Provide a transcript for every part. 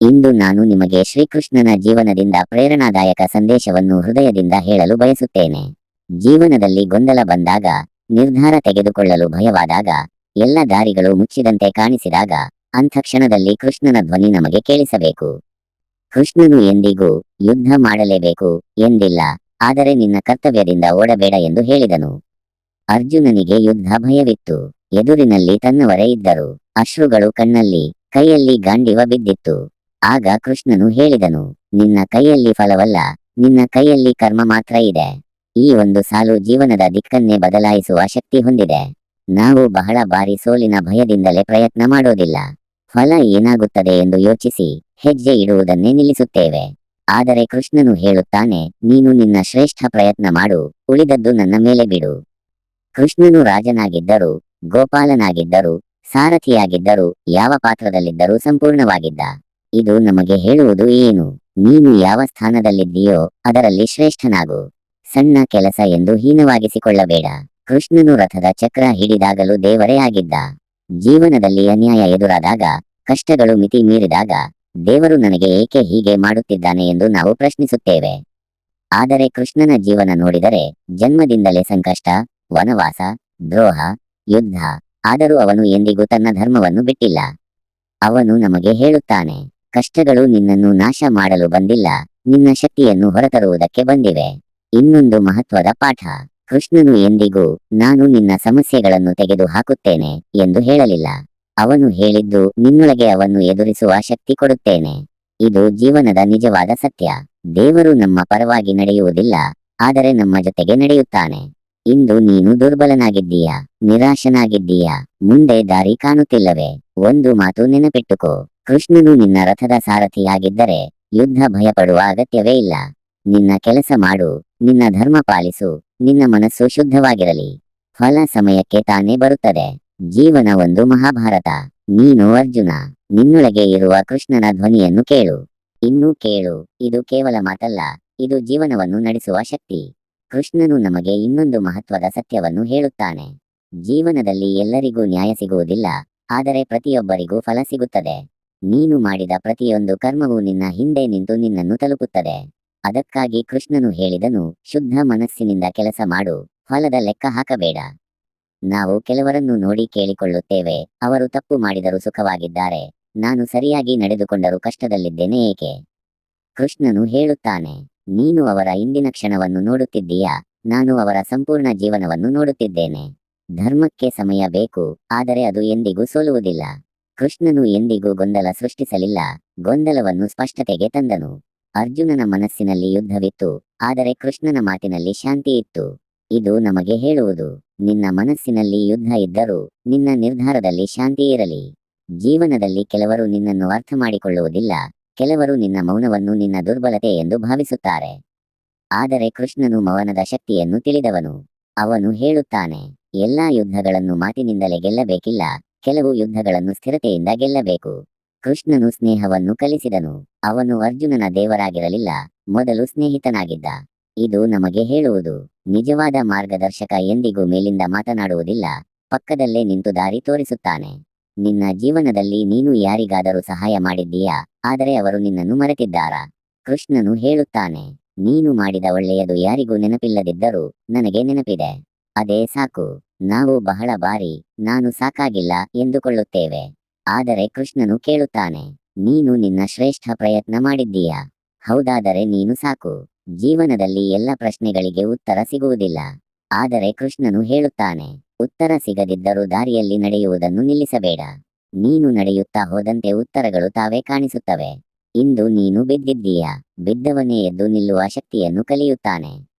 ಇಂದು ನಾನು ನಿಮಗೆ ಶ್ರೀಕೃಷ್ಣನ ಜೀವನದಿಂದ ಪ್ರೇರಣಾದಾಯಕ ಸಂದೇಶವನ್ನು ಹೃದಯದಿಂದ ಹೇಳಲು ಬಯಸುತ್ತೇನೆ. ಜೀವನದಲ್ಲಿ ಗೊಂದಲ ಬಂದಾಗ, ನಿರ್ಧಾರ ತೆಗೆದುಕೊಳ್ಳಲು ಭಯವಾದಾಗ, ಎಲ್ಲ ದಾರಿಗಳು ಮುಚ್ಚಿದಂತೆ ಕಾಣಿಸಿದಾಗ, ಅಂಥ ಕ್ಷಣದಲ್ಲಿ ಕೃಷ್ಣನ ಧ್ವನಿ ನಮಗೆ ಕೇಳಿಸಬೇಕು. ಕೃಷ್ಣನು ಎಂದಿಗೂ ಯುದ್ಧ ಮಾಡಲೇಬೇಕು ಎಂದಿಲ್ಲ, ಆದರೆ ನಿನ್ನ ಕರ್ತವ್ಯದಿಂದ ಓಡಬೇಡ ಎಂದು ಹೇಳಿದನು. ಅರ್ಜುನನಿಗೆ ಯುದ್ಧ ಭಯವಿತ್ತು. ಎದುರಿನಲ್ಲಿ ತನ್ನವರೇ ಇದ್ದರು. ಅಶ್ರುಗಳು ಕಣ್ಣಲ್ಲಿ, ಕೈಯಲ್ಲಿ ಗಾಂಡಿವ ಬಿದ್ದಿತ್ತು. ಆಗ ಕೃಷ್ಣನು ಹೇಳಿದನು, ನಿನ್ನ ಕೈಯಲ್ಲಿ ಫಲವಲ್ಲ, ನಿನ್ನ ಕೈಯಲ್ಲಿ ಕರ್ಮ ಮಾತ್ರ ಇದೆ. ಈ ಒಂದು ಸಾಲು ಜೀವನದ ದಿಕ್ಕನ್ನೇ ಬದಲಾಯಿಸುವ ಶಕ್ತಿ ಹೊಂದಿದೆ. ನಾವು ಬಹಳ ಬಾರಿ ಸೋಲಿನ ಭಯದಿಂದಲೇ ಪ್ರಯತ್ನ ಮಾಡೋದಿಲ್ಲ. ಫಲ ಏನಾಗುತ್ತದೆ ಎಂದು ಯೋಚಿಸಿ ಹೆಜ್ಜೆ ಇಡುವುದನ್ನೇ ನಿಲ್ಲಿಸುತ್ತೇವೆ. ಆದರೆ ಕೃಷ್ಣನು ಹೇಳುತ್ತಾನೆ, ನೀನು ನಿನ್ನ ಶ್ರೇಷ್ಠ ಪ್ರಯತ್ನ ಮಾಡು, ಉಳಿದದ್ದು ನನ್ನ ಮೇಲೆ ಬಿಡು. ಕೃಷ್ಣನು ರಾಜನಾಗಿದ್ದರೂ, ಗೋಪಾಲನಾಗಿದ್ದರೂ, ಸಾರಥಿಯಾಗಿದ್ದರೂ, ಯಾವ ಪಾತ್ರದಲ್ಲಿದ್ದರೂ ಸಂಪೂರ್ಣವಾಗಿದ್ದ. ಇದು ನಮಗೆ ಹೇಳುವುದು ಏನು? ನೀನು ಯಾವ ಸ್ಥಾನದಲ್ಲಿದ್ದೀಯೋ ಅದರಲ್ಲಿ ಶ್ರೇಷ್ಠನಾಗು. ಸಣ್ಣ ಕೆಲಸ ಎಂದು ಹೀನವಾಗಿಸಿಕೊಳ್ಳಬೇಡ. ಕೃಷ್ಣನು ರಥದ ಚಕ್ರ ಹಿಡಿದಾಗಲೂ ದೇವರೇ ಆಗಿದ್ದ. ಜೀವನದಲ್ಲಿ ಅನ್ಯಾಯ ಎದುರಾದಾಗ, ಕಷ್ಟಗಳು ಮಿತಿ ಮೀರಿದಾಗ, ದೇವರು ನನಗೆ ಏಕೆ ಹೀಗೆ ಮಾಡುತ್ತಿದ್ದಾನೆ ಎಂದು ನಾವು ಪ್ರಶ್ನಿಸುತ್ತೇವೆ. ಆದರೆ ಕೃಷ್ಣನ ಜೀವನ ನೋಡಿದರೆ, ಜನ್ಮದಿಂದಲೇ ಸಂಕಷ್ಟ, ವನವಾಸ, ದ್ರೋಹ, ಯುದ್ಧ, ಆದರೂ ಅವನು ಎಂದಿಗೂ ತನ್ನ ಧರ್ಮವನ್ನು ಬಿಟ್ಟಿಲ್ಲ. ಅವನು ನಮಗೆ ಹೇಳುತ್ತಾನೆ, ಕಷ್ಟಗಳು ನಿನ್ನನ್ನು ನಾಶ ಮಾಡಲು ಬಂದಿಲ್ಲ, ನಿನ್ನ ಶಕ್ತಿಯನ್ನು ಹೊರತರುವುದಕ್ಕೆ ಬಂದಿವೆ. ಇನ್ನೊಂದು ಮಹತ್ವದ ಪಾಠ, ಕೃಷ್ಣನು ಎಂದಿಗೂ ನಾನು ನಿನ್ನ ಸಮಸ್ಯೆಗಳನ್ನು ತೆಗೆದು ಹಾಕುತ್ತೇನೆ ಎಂದು ಹೇಳಲಿಲ್ಲ. ಅವನು ಹೇಳಿದ್ದು, ನಿನ್ನೊಳಗೆ ಅವನ್ನು ಎದುರಿಸುವ ಶಕ್ತಿ ಕೊಡುತ್ತೇನೆ. ಇದು ಜೀವನದ ನಿಜವಾದ ಸತ್ಯ. ದೇವರು ನಮ್ಮ ಪರವಾಗಿ ನಡೆಯುವುದಿಲ್ಲ, ಆದರೆ ನಮ್ಮ ಜೊತೆಗೆ ನಡೆಯುತ್ತಾನೆ. ಇಂದು ನೀನು ದುರ್ಬಲನಾಗಿದ್ದೀಯಾ, ನಿರಾಶನಾಗಿದ್ದೀಯಾ, ಮುಂದೆ ದಾರಿ ಕಾಣುತ್ತಿಲ್ಲವೇ? ಒಂದು ಮಾತು ನೆನಪಿಟ್ಟುಕೋ, ಕೃಷ್ಣನು ನಿನ್ನ ರಥದ ಸಾರಥಿಯಾಗಿದ್ದರೆ ಯುದ್ಧ ಭಯಪಡುವ ಅಗತ್ಯವೇ ಇಲ್ಲ. ನಿನ್ನ ಕೆಲಸ ಮಾಡು, ನಿನ್ನ ಧರ್ಮ ಪಾಲಿಸು, ನಿನ್ನ ಮನಸ್ಸು ಶುದ್ಧವಾಗಿರಲಿ. ಫಲ ಸಮಯಕ್ಕೆ ತಾನೇ ಬರುತ್ತದೆ. ಜೀವನ ಒಂದು ಮಹಾಭಾರತ. ನೀನು ಅರ್ಜುನ. ನಿನ್ನೊಳಗೆ ಇರುವ ಕೃಷ್ಣನ ಧ್ವನಿಯನ್ನು ಕೇಳು. ಇನ್ನೂ ಕೇಳು. ಇದು ಕೇವಲ ಮಾತಲ್ಲ, ಇದು ಜೀವನವನ್ನು ನಡೆಸುವ ಶಕ್ತಿ. ಕೃಷ್ಣನು ನಮಗೆ ಇನ್ನೊಂದು ಮಹತ್ವದ ಸತ್ಯವನ್ನು ಹೇಳುತ್ತಾನೆ. ಜೀವನದಲ್ಲಿ ಎಲ್ಲರಿಗೂ ನ್ಯಾಯ ಸಿಗುವುದಿಲ್ಲ, ಆದರೆ ಪ್ರತಿಯೊಬ್ಬರಿಗೂ ಫಲ ಸಿಗುತ್ತದೆ. ನೀನು ಮಾಡಿದ ಪ್ರತಿಯೊಂದು ಕರ್ಮವೂ ನಿನ್ನ ಹಿಂದೆ ನಿಂತು ನಿನ್ನನ್ನು ತಲುಪುತ್ತದೆ. ಅದಕ್ಕಾಗಿ ಕೃಷ್ಣನು ಹೇಳಿದನು, ಶುದ್ಧ ಮನಸ್ಸಿನಿಂದ ಕೆಲಸ ಮಾಡು, ಫಲದ ಲೆಕ್ಕ ಹಾಕಬೇಡ. ನಾವು ಕೆಲವರನ್ನು ನೋಡಿ ಕೇಳಿಕೊಳ್ಳುತ್ತೇವೆ, ಅವರು ತಪ್ಪು ಮಾಡಿದರೂ ಸುಖವಾಗಿದ್ದಾರೆ, ನಾನು ಸರಿಯಾಗಿ ನಡೆದುಕೊಂಡರೂ ಕಷ್ಟದಲ್ಲಿದ್ದೇನೆ ಏಕೆ? ಕೃಷ್ಣನು ಹೇಳುತ್ತಾನೆ, ನೀನು ಅವರ ಇಂದಿನ ಕ್ಷಣವನ್ನು ನೋಡುತ್ತಿದ್ದೀಯಾ, ನಾನು ಅವರ ಸಂಪೂರ್ಣ ಜೀವನವನ್ನು ನೋಡುತ್ತಿದ್ದೇನೆ. ಧರ್ಮಕ್ಕೆ ಸಮಯ ಬೇಕು, ಆದರೆ ಅದು ಎಂದಿಗೂ ಸೋಲುವುದಿಲ್ಲ. ಕೃಷ್ಣನು ಎಂದಿಗೂ ಗೊಂದಲ ಸೃಷ್ಟಿಸಲಿಲ್ಲ, ಗೊಂದಲವನ್ನು ಸ್ಪಷ್ಟತೆಗೆ ತಂದನು. ಅರ್ಜುನನ ಮನಸ್ಸಿನಲ್ಲಿ ಯುದ್ಧವಿತ್ತು, ಆದರೆ ಕೃಷ್ಣನ ಮಾತಿನಲ್ಲಿ ಶಾಂತಿ ಇತ್ತು. ಇದು ನಮಗೆ ಹೇಳುವುದು, ನಿನ್ನ ಮನಸ್ಸಿನಲ್ಲಿ ಯುದ್ಧ ಇದ್ದರೂ ನಿನ್ನ ನಿರ್ಧಾರದಲ್ಲಿ ಶಾಂತಿ ಇರಲಿ. ಜೀವನದಲ್ಲಿ ಕೆಲವರು ನಿನ್ನನ್ನು ಅರ್ಥ ಮಾಡಿಕೊಳ್ಳುವುದಿಲ್ಲ, ಕೆಲವರು ನಿನ್ನ ಮೌನವನ್ನು ನಿನ್ನ ದುರ್ಬಲತೆ ಎಂದು ಭಾವಿಸುತ್ತಾರೆ. ಆದರೆ ಕೃಷ್ಣನು ಮೌನದ ಶಕ್ತಿಯನ್ನು ತಿಳಿದವನು. ಅವನು ಹೇಳುತ್ತಾನೆ, ಎಲ್ಲಾ ಯುದ್ಧಗಳನ್ನು ಮಾತಿನಿಂದಲೇ ಗೆಲ್ಲಬೇಕಿಲ್ಲ, ಕೆಲವು ಯುದ್ಧಗಳನ್ನು ಸ್ಥಿರತೆಯಿಂದ ಗೆಲ್ಲಬೇಕು. ಕೃಷ್ಣನು ಸ್ನೇಹವನ್ನು ಕಲಿಸಿದನು. ಅವನು ಅರ್ಜುನನ ದೇವರಾಗಿರಲಿಲ್ಲ, ಮೊದಲು ಸ್ನೇಹಿತನಾಗಿದ್ದ. ಇದು ನಮಗೆ ಹೇಳುವುದು, ನಿಜವಾದ ಮಾರ್ಗದರ್ಶಕ ಎಂದಿಗೂ ಮೇಲಿಂದ ಮಾತನಾಡುವುದಿಲ್ಲ, ಪಕ್ಕದಲ್ಲೇ ನಿಂತು ದಾರಿ ತೋರಿಸುತ್ತಾನೆ. ನಿನ್ನ ಜೀವನದಲ್ಲಿ ನೀನು ಯಾರಿಗಾದರೂ ಸಹಾಯ ಮಾಡಿದ್ದೀಯಾ, ಆದರೆ ಅವರು ನಿನ್ನನ್ನು ಮರೆತಿದ್ದಾರಾ? ಕೃಷ್ಣನು ಹೇಳುತ್ತಾನೆ, ನೀನು ಮಾಡಿದ ಒಳ್ಳೆಯದು ಯಾರಿಗೂ ನೆನಪಿಲ್ಲದಿದ್ದರೂ ನನಗೆ ನೆನಪಿದೆ. ಅದೇ ಸಾಕು. ನಾವು ಬಹಳ ಬಾರಿ ನಾನು ಸಾಕಾಗಿಲ್ಲ ಎಂದುಕೊಳ್ಳುತ್ತೇವೆ. ಆದರೆ ಕೃಷ್ಣನು ಕೇಳುತ್ತಾನೆ, ನೀನು ನಿನ್ನ ಶ್ರೇಷ್ಠ ಪ್ರಯತ್ನ ಮಾಡಿದ್ದೀಯಾ? ಹೌದಾದರೆ ನೀನು ಸಾಕು. ಜೀವನದಲ್ಲಿ ಎಲ್ಲ ಪ್ರಶ್ನೆಗಳಿಗೆ ಉತ್ತರ ಸಿಗುವುದಿಲ್ಲ. ಆದರೆ ಕೃಷ್ಣನು ಹೇಳುತ್ತಾನೆ, ಉತ್ತರ ಸಿಗದಿದ್ದರೂ ದಾರಿಯಲ್ಲಿ ನಡೆಯುವುದನ್ನು ನಿಲ್ಲಿಸಬೇಡ. ನೀನು ನಡೆಯುತ್ತಾ ಹೋದಂತೆ ಉತ್ತರಗಳು ತಾವೇ ಕಾಣಿಸುತ್ತವೆ. ಇಂದು ನೀನು ಬಿದ್ದಿದ್ದೀಯಾ, ಬಿದ್ದವನೇ ಎದ್ದು ನಿಲ್ಲುವ ಶಕ್ತಿಯನ್ನು ಕಲಿಯುತ್ತಾನೆ.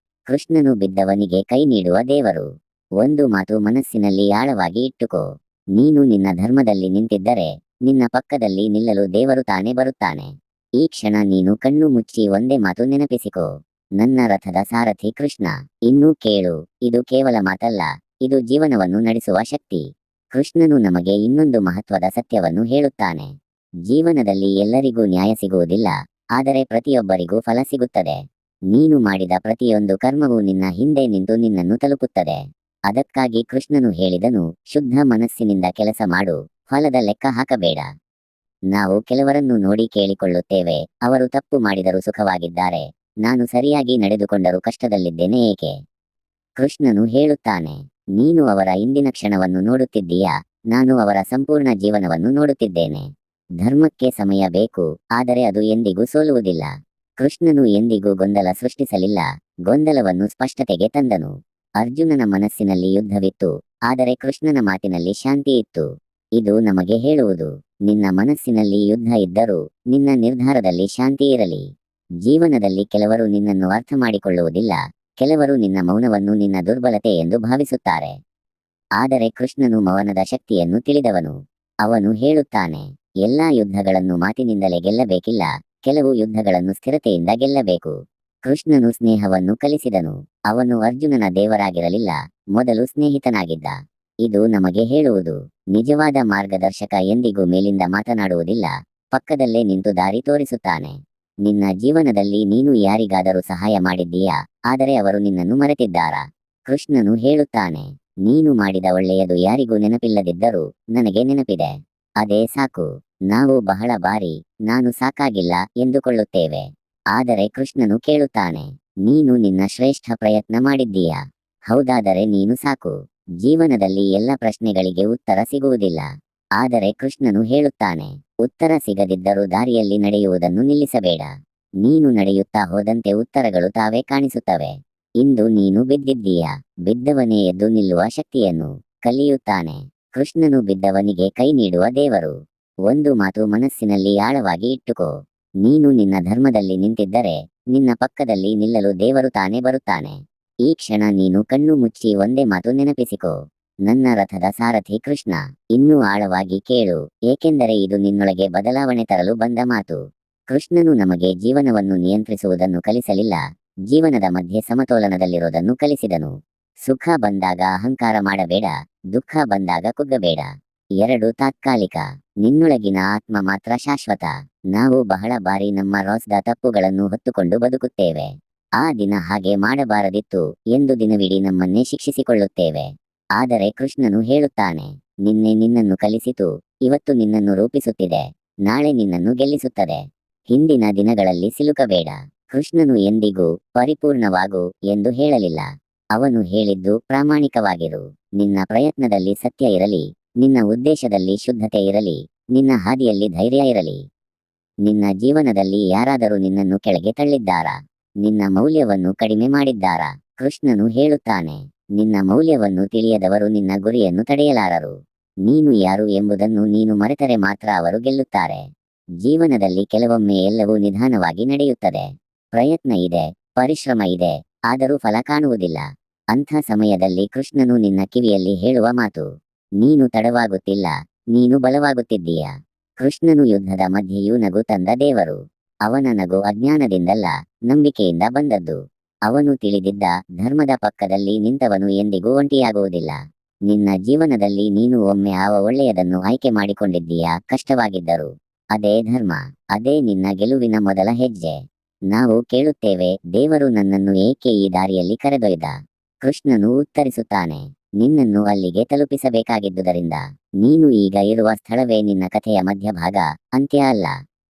ಕೃಷ್ಣನು ಬಿದ್ದವನಿಗೆ ಕೈ ನೀಡುವ ದೇವರು. ಒಂದು ಮಾತು ಮನಸ್ಸಿನಲ್ಲಿ ಆಳವಾಗಿ ಇಟ್ಟುಕೋ, ನೀನು ನಿನ್ನ ಧರ್ಮದಲ್ಲಿ ನಿಂತಿದ್ದರೆ ನಿನ್ನ ಪಕ್ಕದಲ್ಲಿ ನಿಲ್ಲಲು ದೇವರು ತಾನೇ ಬರುತ್ತಾನೆ. ಈ ಕ್ಷಣ ನೀನು ಕಣ್ಣು ಮುಚ್ಚಿ ಒಂದೇ ಮಾತು ನೆನಪಿಸಿಕೋ, ನನ್ನ ರಥದ ಸಾರಥಿ ಕೃಷ್ಣ. ಇನ್ನೂ ಕೇಳು, ಇದು ಕೇವಲ ಮಾತಲ್ಲ, ಇದು ಜೀವನವನ್ನು ನಡೆಸುವ ಶಕ್ತಿ. ಕೃಷ್ಣನು ನಮಗೆ ಇನ್ನೊಂದು ಮಹತ್ವದ ಸತ್ಯವನ್ನು ಹೇಳುತ್ತಾನೆ. ಜೀವನದಲ್ಲಿ ಎಲ್ಲರಿಗೂ ನ್ಯಾಯ ಸಿಗುವುದಿಲ್ಲ, ಆದರೆ ಪ್ರತಿಯೊಬ್ಬರಿಗೂ ಫಲ ಸಿಗುತ್ತದೆ. ನೀನು ಮಾಡಿದ ಪ್ರತಿಯೊಂದು ಕರ್ಮವೂ ನಿನ್ನ ಹಿಂದೆ ನಿಂತು ನಿನ್ನನ್ನು ತಲುಪುತ್ತದೆ. ಅದಕ್ಕಾಗಿ ಕೃಷ್ಣನು ಹೇಳಿದನು, ಶುದ್ಧ ಮನಸ್ಸಿನಿಂದ ಕೆಲಸ ಮಾಡು, ಫಲದ ಲೆಕ್ಕ ಹಾಕಬೇಡ. ನಾವು ಕೆಲವರನ್ನು ನೋಡಿ ಕೇಳಿಕೊಳ್ಳುತ್ತೇವೆ, ಅವರು ತಪ್ಪು ಮಾಡಿದರೂ ಸುಖವಾಗಿದ್ದಾರೆ, ನಾನು ಸರಿಯಾಗಿ ನಡೆದುಕೊಂಡರೂ ಕಷ್ಟದಲ್ಲಿದ್ದೇನೆ ಏಕೆ? ಕೃಷ್ಣನು ಹೇಳುತ್ತಾನೆ, ನೀನು ಅವರ ಇಂದಿನ ಕ್ಷಣವನ್ನು ನೋಡುತ್ತಿದ್ದೀಯಾ, ನಾನು ಅವರ ಸಂಪೂರ್ಣ ಜೀವನವನ್ನು ನೋಡುತ್ತಿದ್ದೇನೆ. ಧರ್ಮಕ್ಕೆ ಸಮಯ ಬೇಕು, ಆದರೆ ಅದು ಎಂದಿಗೂ ಸೋಲುವುದಿಲ್ಲ. ಕೃಷ್ಣನು ಎಂದಿಗೂ ಗೊಂದಲ ಸೃಷ್ಟಿಸಲಿಲ್ಲ, ಗೊಂದಲವನ್ನು ಸ್ಪಷ್ಟತೆಗೆ ತಂದನು. ಅರ್ಜುನನ ಮನಸ್ಸಿನಲ್ಲಿ ಯುದ್ಧವಿತ್ತು, ಆದರೆ ಕೃಷ್ಣನ ಮಾತಿನಲ್ಲಿ ಶಾಂತಿ ಇತ್ತು. ಇದು ನಮಗೆ ಹೇಳುವುದು, ನಿನ್ನ ಮನಸ್ಸಿನಲ್ಲಿ ಯುದ್ಧ ಇದ್ದರೂ ನಿನ್ನ ನಿರ್ಧಾರದಲ್ಲಿ ಶಾಂತಿ ಇರಲಿ. ಜೀವನದಲ್ಲಿ ಕೆಲವರು ನಿನ್ನನ್ನು ಅರ್ಥ ಮಾಡಿಕೊಳ್ಳುವುದಿಲ್ಲ, ಕೆಲವರು ನಿನ್ನ ಮೌನವನ್ನು ನಿನ್ನ ದುರ್ಬಲತೆ ಎಂದು ಭಾವಿಸುತ್ತಾರೆ. ಆದರೆ ಕೃಷ್ಣನು ಮೌನದ ಶಕ್ತಿಯನ್ನು ತಿಳಿದವನು. ಅವನು ಹೇಳುತ್ತಾನೆ, ಎಲ್ಲಾ ಯುದ್ಧಗಳನ್ನು ಮಾತಿನಿಂದಲೇ ಗೆಲ್ಲಬೇಕಿಲ್ಲ, ಕೆಲವು ಯುದ್ಧಗಳನ್ನು ಸ್ಥಿರತೆಯಿಂದ ಗೆಲ್ಲಬೇಕು. ಕೃಷ್ಣನು ಸ್ನೇಹವನ್ನು ಕಲಿಸಿದನು. ಅವನು ಅರ್ಜುನನ ದೇವರಾಗಿರಲಿಲ್ಲ, ಮೊದಲು ಸ್ನೇಹಿತನಾಗಿದ್ದ. ಇದು ನಮಗೆ ಹೇಳುವುದು, ನಿಜವಾದ ಮಾರ್ಗದರ್ಶಕ ಎಂದಿಗೂ ಮೇಲಿಂದ ಮಾತನಾಡುವುದಿಲ್ಲ, ಪಕ್ಕದಲ್ಲೇ ನಿಂತು ದಾರಿ ತೋರಿಸುತ್ತಾನೆ. ನಿನ್ನ ಜೀವನದಲ್ಲಿ ನೀನು ಯಾರಿಗಾದರೂ ಸಹಾಯ ಮಾಡಿದ್ದೀಯಾ, ಆದರೆ ಅವರು ನಿನ್ನನ್ನು ಮರೆತಿದ್ದಾರಾ? ಕೃಷ್ಣನು ಹೇಳುತ್ತಾನೆ, ನೀನು ಮಾಡಿದ ಒಳ್ಳೆಯದು ಯಾರಿಗೂ ನೆನಪಿಲ್ಲದಿದ್ದರೂ ನನಗೆ ನೆನಪಿದೆ. ಅದೇ ಸಾಕು. ನಾವು ಬಹಳ ಬಾರಿ ನಾನು ಸಾಕಾಗಿಲ್ಲ ಎಂದುಕೊಳ್ಳುತ್ತೇವೆ. ಆದರೆ ಕೃಷ್ಣನು ಕೇಳುತ್ತಾನೆ, ನೀನು ನಿನ್ನ ಶ್ರೇಷ್ಠ ಪ್ರಯತ್ನ ಮಾಡಿದ್ದೀಯಾ? ಹೌದಾದರೆ ನೀನು ಸಾಕು. ಜೀವನದಲ್ಲಿ ಎಲ್ಲ ಪ್ರಶ್ನೆಗಳಿಗೆ ಉತ್ತರ ಸಿಗುವುದಿಲ್ಲ. ಆದರೆ ಕೃಷ್ಣನು ಹೇಳುತ್ತಾನೆ, ಉತ್ತರ ಸಿಗದಿದ್ದರೂ ದಾರಿಯಲ್ಲಿ ನಡೆಯುವುದನ್ನು ನಿಲ್ಲಿಸಬೇಡ. ನೀನು ನಡೆಯುತ್ತಾ ಹೋದಂತೆ ಉತ್ತರಗಳು ತಾವೇ ಕಾಣಿಸುತ್ತವೆ. ಇಂದು ನೀನು ಬಿದ್ದಿದ್ದೀಯಾ, ಬಿದ್ದವನೇ ಎದ್ದು ನಿಲ್ಲುವ ಶಕ್ತಿಯನ್ನು ಕಲಿಯುತ್ತಾನೆ. ಕೃಷ್ಣನು ಬಿದ್ದವನಿಗೆ ಕೈ ನೀಡುವ ದೇವರು. ಒಂದು ಮಾತು ಮನಸ್ಸಿನಲ್ಲಿ ಆಳವಾಗಿ ಇಟ್ಟುಕೋ, ನೀನು ನಿನ್ನ ಧರ್ಮದಲ್ಲಿ ನಿಂತಿದ್ದರೆ ನಿನ್ನ ಪಕ್ಕದಲ್ಲಿ ನಿಲ್ಲಲು ದೇವರು ತಾನೇ ಬರುತ್ತಾನೆ. ಈ ಕ್ಷಣ ನೀನು ಕಣ್ಣು ಮುಚ್ಚಿ ಒಂದೇ ಮಾತು ನೆನಪಿಸಿಕೋ, ನನ್ನ ರಥದ ಸಾರಥಿ ಕೃಷ್ಣ. ಇನ್ನೂ ಆಳವಾಗಿ ಕೇಳು, ಏಕೆಂದರೆ ಇದು ನಿನ್ನೊಳಗೆ ಬದಲಾವಣೆ ತರಲು ಬಂದ ಮಾತು. ಕೃಷ್ಣನು ನಮಗೆ ಜೀವನವನ್ನು ನಿಯಂತ್ರಿಸುವುದನ್ನು ಕಲಿಸಲಿಲ್ಲ, ಜೀವನದ ಮಧ್ಯೆ ಸಮತೋಲನದಲ್ಲಿರೋದನ್ನು ಕಲಿಸಿದನು. ಸುಖ ಬಂದಾಗ ಅಹಂಕಾರ ಮಾಡಬೇಡ, ದುಃಖ ಬಂದಾಗ ಕುಗ್ಗಬೇಡ. ಎರಡು ತಾತ್ಕಾಲಿಕ, ನಿನ್ನೊಳಗಿನ ಆತ್ಮ ಮಾತ್ರ ಶಾಶ್ವತ. ನಾವು ಬಹಳ ಬಾರಿ ನಮ್ಮ ರೋಸ್ದ ತಪ್ಪುಗಳನ್ನು ಹೊತ್ತುಕೊಂಡು ಬದುಕುತ್ತೇವೆ. ಆ ದಿನ ಹಾಗೆ ಮಾಡಬಾರದಿತ್ತು ಎಂದು ದಿನವಿಡೀ ನಮ್ಮನ್ನೇ ಶಿಕ್ಷಿಸಿಕೊಳ್ಳುತ್ತೇವೆ. ಆದರೆ ಕೃಷ್ಣನು ಹೇಳುತ್ತಾನೆ, ನಿನ್ನೆ ನಿನ್ನನ್ನು ಕಲಿಸಿತು, ಇವತ್ತು ನಿನ್ನನ್ನು ರೂಪಿಸುತ್ತಿದೆ, ನಾಳೆ ನಿನ್ನನ್ನು ಗೆಲ್ಲಿಸುತ್ತದೆ. ಹಿಂದಿನ ದಿನಗಳಲ್ಲಿ ಸಿಲುಕಬೇಡ. ಕೃಷ್ಣನು ಎಂದಿಗೂ ಪರಿಪೂರ್ಣವಾಗು ಎಂದು ಹೇಳಲಿಲ್ಲ. ಅವನು ಹೇಳಿದ್ದು ಪ್ರಾಮಾಣಿಕವಾಗಿರು. ನಿನ್ನ ಪ್ರಯತ್ನದಲ್ಲಿ ಸತ್ಯ ಇರಲಿ, ನಿನ್ನ ಉದ್ದೇಶದಲ್ಲಿ ಶುದ್ಧತೆ ಇರಲಿ, ನಿನ್ನ ಹಾದಿಯಲ್ಲಿ ಧೈರ್ಯ ಇರಲಿ. ನಿನ್ನ ಜೀವನದಲ್ಲಿ ಯಾರಾದರೂ ನಿನ್ನನ್ನು ಕೆಳಗೆ ತಳ್ಳಿದ್ದಾರಾ? ನಿನ್ನ ಮೌಲ್ಯವನ್ನು ಕಡಿಮೆ ಮಾಡಿದ್ದಾರಾ? ಕೃಷ್ಣನು ಹೇಳುತ್ತಾನೆ, ನಿನ್ನ ಮೌಲ್ಯವನ್ನು ತಿಳಿಯದವರು ನಿನ್ನ ಗುರಿಯನ್ನು ತಡೆಯಲಾರರು. ನೀನು ಯಾರು ಎಂಬುದನ್ನು ನೀನು ಮರೆತರೆ ಮಾತ್ರ ಅವರು ಗೆಲ್ಲುತ್ತಾರೆ. ಜೀವನದಲ್ಲಿ ಕೆಲವೊಮ್ಮೆ ಎಲ್ಲವೂ ನಿಧಾನವಾಗಿ ನಡೆಯುತ್ತದೆ. ಪ್ರಯತ್ನ ಇದೆ, ಪರಿಶ್ರಮ ಇದೆ, ಆದರೂ ಫಲ ಕಾಣುವುದಿಲ್ಲ. ಅಂಥ ಸಮಯದಲ್ಲಿ ಕೃಷ್ಣನು ನಿನ್ನ ಕಿವಿಯಲ್ಲಿ ಹೇಳುವ ಮಾತು, ನೀನು ತಡವಾಗುತ್ತಿಲ್ಲ, ನೀನು ಬಲವಾಗುತ್ತಿದ್ದೀಯ. ಕೃಷ್ಣನು ಯುದ್ಧದ ಮಧ್ಯೆಯೂ ನಗು ತಂದ ದೇವರು. ಅವನ ನಗು ಅಜ್ಞಾನದಿಂದಲ್ಲ, ನಂಬಿಕೆಯಿಂದ ಬಂದದ್ದು. ಅವನು ತಿಳಿದಿದ್ದ, ಧರ್ಮದ ಪಕ್ಕದಲ್ಲಿ ನಿಂತವನು ಎಂದಿಗೂ ಒಂಟಿಯಾಗುವುದಿಲ್ಲ. ನಿನ್ನ ಜೀವನದಲ್ಲಿ ನೀನು ಒಮ್ಮೆ ಆ ಒಳ್ಳೆಯದನ್ನು ಆಯ್ಕೆ ಮಾಡಿಕೊಂಡಿದ್ದೀಯಾ, ಕಷ್ಟವಾಗಿದ್ದರು. ಅದೇ ಧರ್ಮ, ಅದೇ ನಿನ್ನ ಗೆಲುವಿನ ಮೊದಲ ಹೆಜ್ಜೆ. ನಾವು ಕೇಳುತ್ತೇವೆ, ದೇವರು ನನ್ನನ್ನು ಏಕೆ ಈ ದಾರಿಯಲ್ಲಿ ಕರೆದೊಯ್ದ? ಕೃಷ್ಣನು ಉತ್ತರಿಸುತ್ತಾನೆ, ನಿನ್ನನ್ನು ಅಲ್ಲಿಗೆ ತಲುಪಿಸಬೇಕಾಗಿದ್ದುದರಿಂದ. ನೀನು ಈಗ ಇರುವ ಸ್ಥಳವೇ ನಿನ್ನ ಕಥೆಯ ಮಧ್ಯಭಾಗ, ಅಂತ್ಯ ಅಲ್ಲ.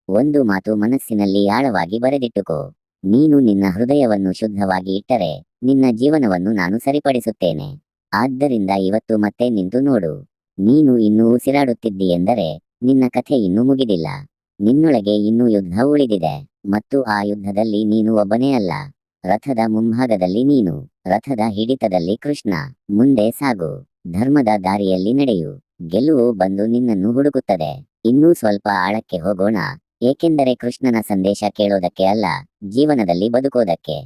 ಒಂದು ಮಾತು ಮನಸ್ಸಿನಲ್ಲಿ ಆಳವಾಗಿ ಬರೆದಿಟ್ಟುಕೋ, ನೀನು ನಿನ್ನ ಹೃದಯವನ್ನು ಶುದ್ಧವಾಗಿ ಇಟ್ಟರೆ ನಿನ್ನ ಜೀವನವನ್ನು ನಾನು ಸರಿಪಡಿಸುತ್ತೇನೆ. ಆದ್ದರಿಂದ ಇವತ್ತು ಮತ್ತೆ ನಿಂತು ನೋಡು. ನೀನು ಇನ್ನೂ ಉಸಿರಾಡುತ್ತಿದ್ದೀಯೆಂದರೆ ನಿನ್ನ ಕಥೆ ಇನ್ನೂ ಮುಗಿದಿಲ್ಲ. ನಿನ್ನೊಳಗೆ ಇನ್ನೂ ಯುದ್ಧ ಉಳಿದಿದೆ, ಮತ್ತು ಆ ಯುದ್ಧದಲ್ಲಿ ನೀನು ಒಬ್ಬನೇ ಅಲ್ಲ. ರಥದ ಮುಂಭಾಗದಲ್ಲಿ ನೀನು, ರಥದ ಹಿಡಿತದಲ್ಲಿ ಕೃಷ್ಣ. ಮುಂದೆ ಸಾಗು, ಧರ್ಮದ ದಾರಿಯಲ್ಲಿ ನಡೆಯು. ಗೆಲುವು ಬಂದು ನಿನ್ನನ್ನು ಹುಡುಕುತ್ತದೆ. ಇನ್ನೂ ಸ್ವಲ್ಪ ಆಳಕ್ಕೆ ಹೋಗೋಣ, ಏಕೆಂದರೆ ಕೃಷ್ಣನ ಸಂದೇಶ ಕೇಳೋದಕ್ಕೆ ಅಲ್ಲ, ಜೀವನದಲ್ಲಿ ಬದುಕೋದಕ್ಕೆ.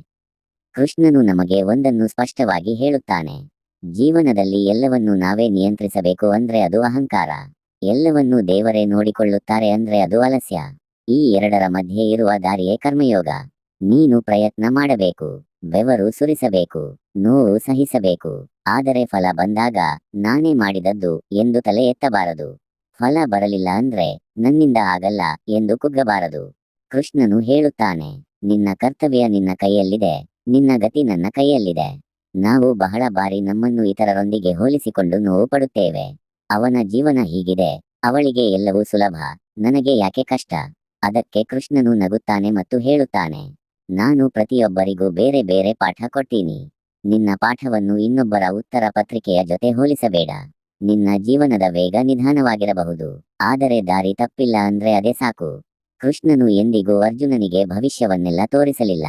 ಕೃಷ್ಣನು ನಮಗೆ ಒಂದನ್ನು ಸ್ಪಷ್ಟವಾಗಿ ಹೇಳುತ್ತಾನೆ, ಜೀವನದಲ್ಲಿ ಎಲ್ಲವನ್ನೂ ನಾವೇ ನಿಯಂತ್ರಿಸಬೇಕು ಅಂದ್ರೆ ಅದು ಅಹಂಕಾರ. ಎಲ್ಲವನ್ನೂ ದೇವರೇ ನೋಡಿಕೊಳ್ಳುತ್ತಾರೆ ಅಂದ್ರೆ ಅದು ಆಲಸ್ಯ. ಈ ಎರಡರ ಮಧ್ಯೆ ಇರುವ ದಾರಿಯೇ ಕರ್ಮಯೋಗ. ನೀನು ಪ್ರಯತ್ನ ಮಾಡಬೇಕು, ಬೆವರು ಸುರಿಸಬೇಕು, ನೋವು ಸಹಿಸಬೇಕು. ಆದರೆ ಫಲ ಬಂದಾಗ ನಾನೇ ಮಾಡಿದದ್ದು ಎಂದು ತಲೆ ಎತ್ತಬಾರದು. ಫಲ ಬರಲಿಲ್ಲ ಅಂದ್ರೆ ನನ್ನಿಂದ ಆಗಲ್ಲ ಎಂದು ಕುಗ್ಗಬಾರದು. ಕೃಷ್ಣನು ಹೇಳುತ್ತಾನೆ, ನಿನ್ನ ಕರ್ತವ್ಯ ನಿನ್ನ ಕೈಯಲ್ಲಿದೆ, ನಿನ್ನ ಗತಿ ನನ್ನ ಕೈಯಲ್ಲಿದೆ. ನಾವು ಬಹಳ ಬಾರಿ ನಮ್ಮನ್ನು ಇತರರೊಂದಿಗೆ ಹೋಲಿಸಿಕೊಂಡು ನೋವು ಪಡುತ್ತೇವೆ. ಅವನ ಜೀವನ ಹೀಗಿದೆ, ಅವಳಿಗೆ ಎಲ್ಲವೂ ಸುಲಭ, ನನಗೆ ಯಾಕೆ ಕಷ್ಟ? ಅದಕ್ಕೆ ಕೃಷ್ಣನು ನಗುತ್ತಾನೆ ಮತ್ತು ಹೇಳುತ್ತಾನೆ, ನಾನು ಪ್ರತಿಯೊಬ್ಬರಿಗೂ ಬೇರೆ ಬೇರೆ ಪಾಠ ಕೊಡ್ತೀನಿ. ನಿನ್ನ ಪಾಠವನ್ನು ಇನ್ನೊಬ್ಬರ ಉತ್ತರ ಪತ್ರಿಕೆಯ ಜೊತೆ ಹೋಲಿಸಬೇಡ. ನಿನ್ನ ಜೀವನದ ವೇಗ ನಿಧಾನವಾಗಿರಬಹುದು, ಆದರೆ ದಾರಿ ತಪ್ಪಿಲ್ಲ ಅಂದ್ರೆ ಅದೇ ಸಾಕು. ಕೃಷ್ಣನು ಎಂದಿಗೂ ಅರ್ಜುನನಿಗೆ ಭವಿಷ್ಯವನ್ನೆಲ್ಲ ತೋರಿಸಲಿಲ್ಲ.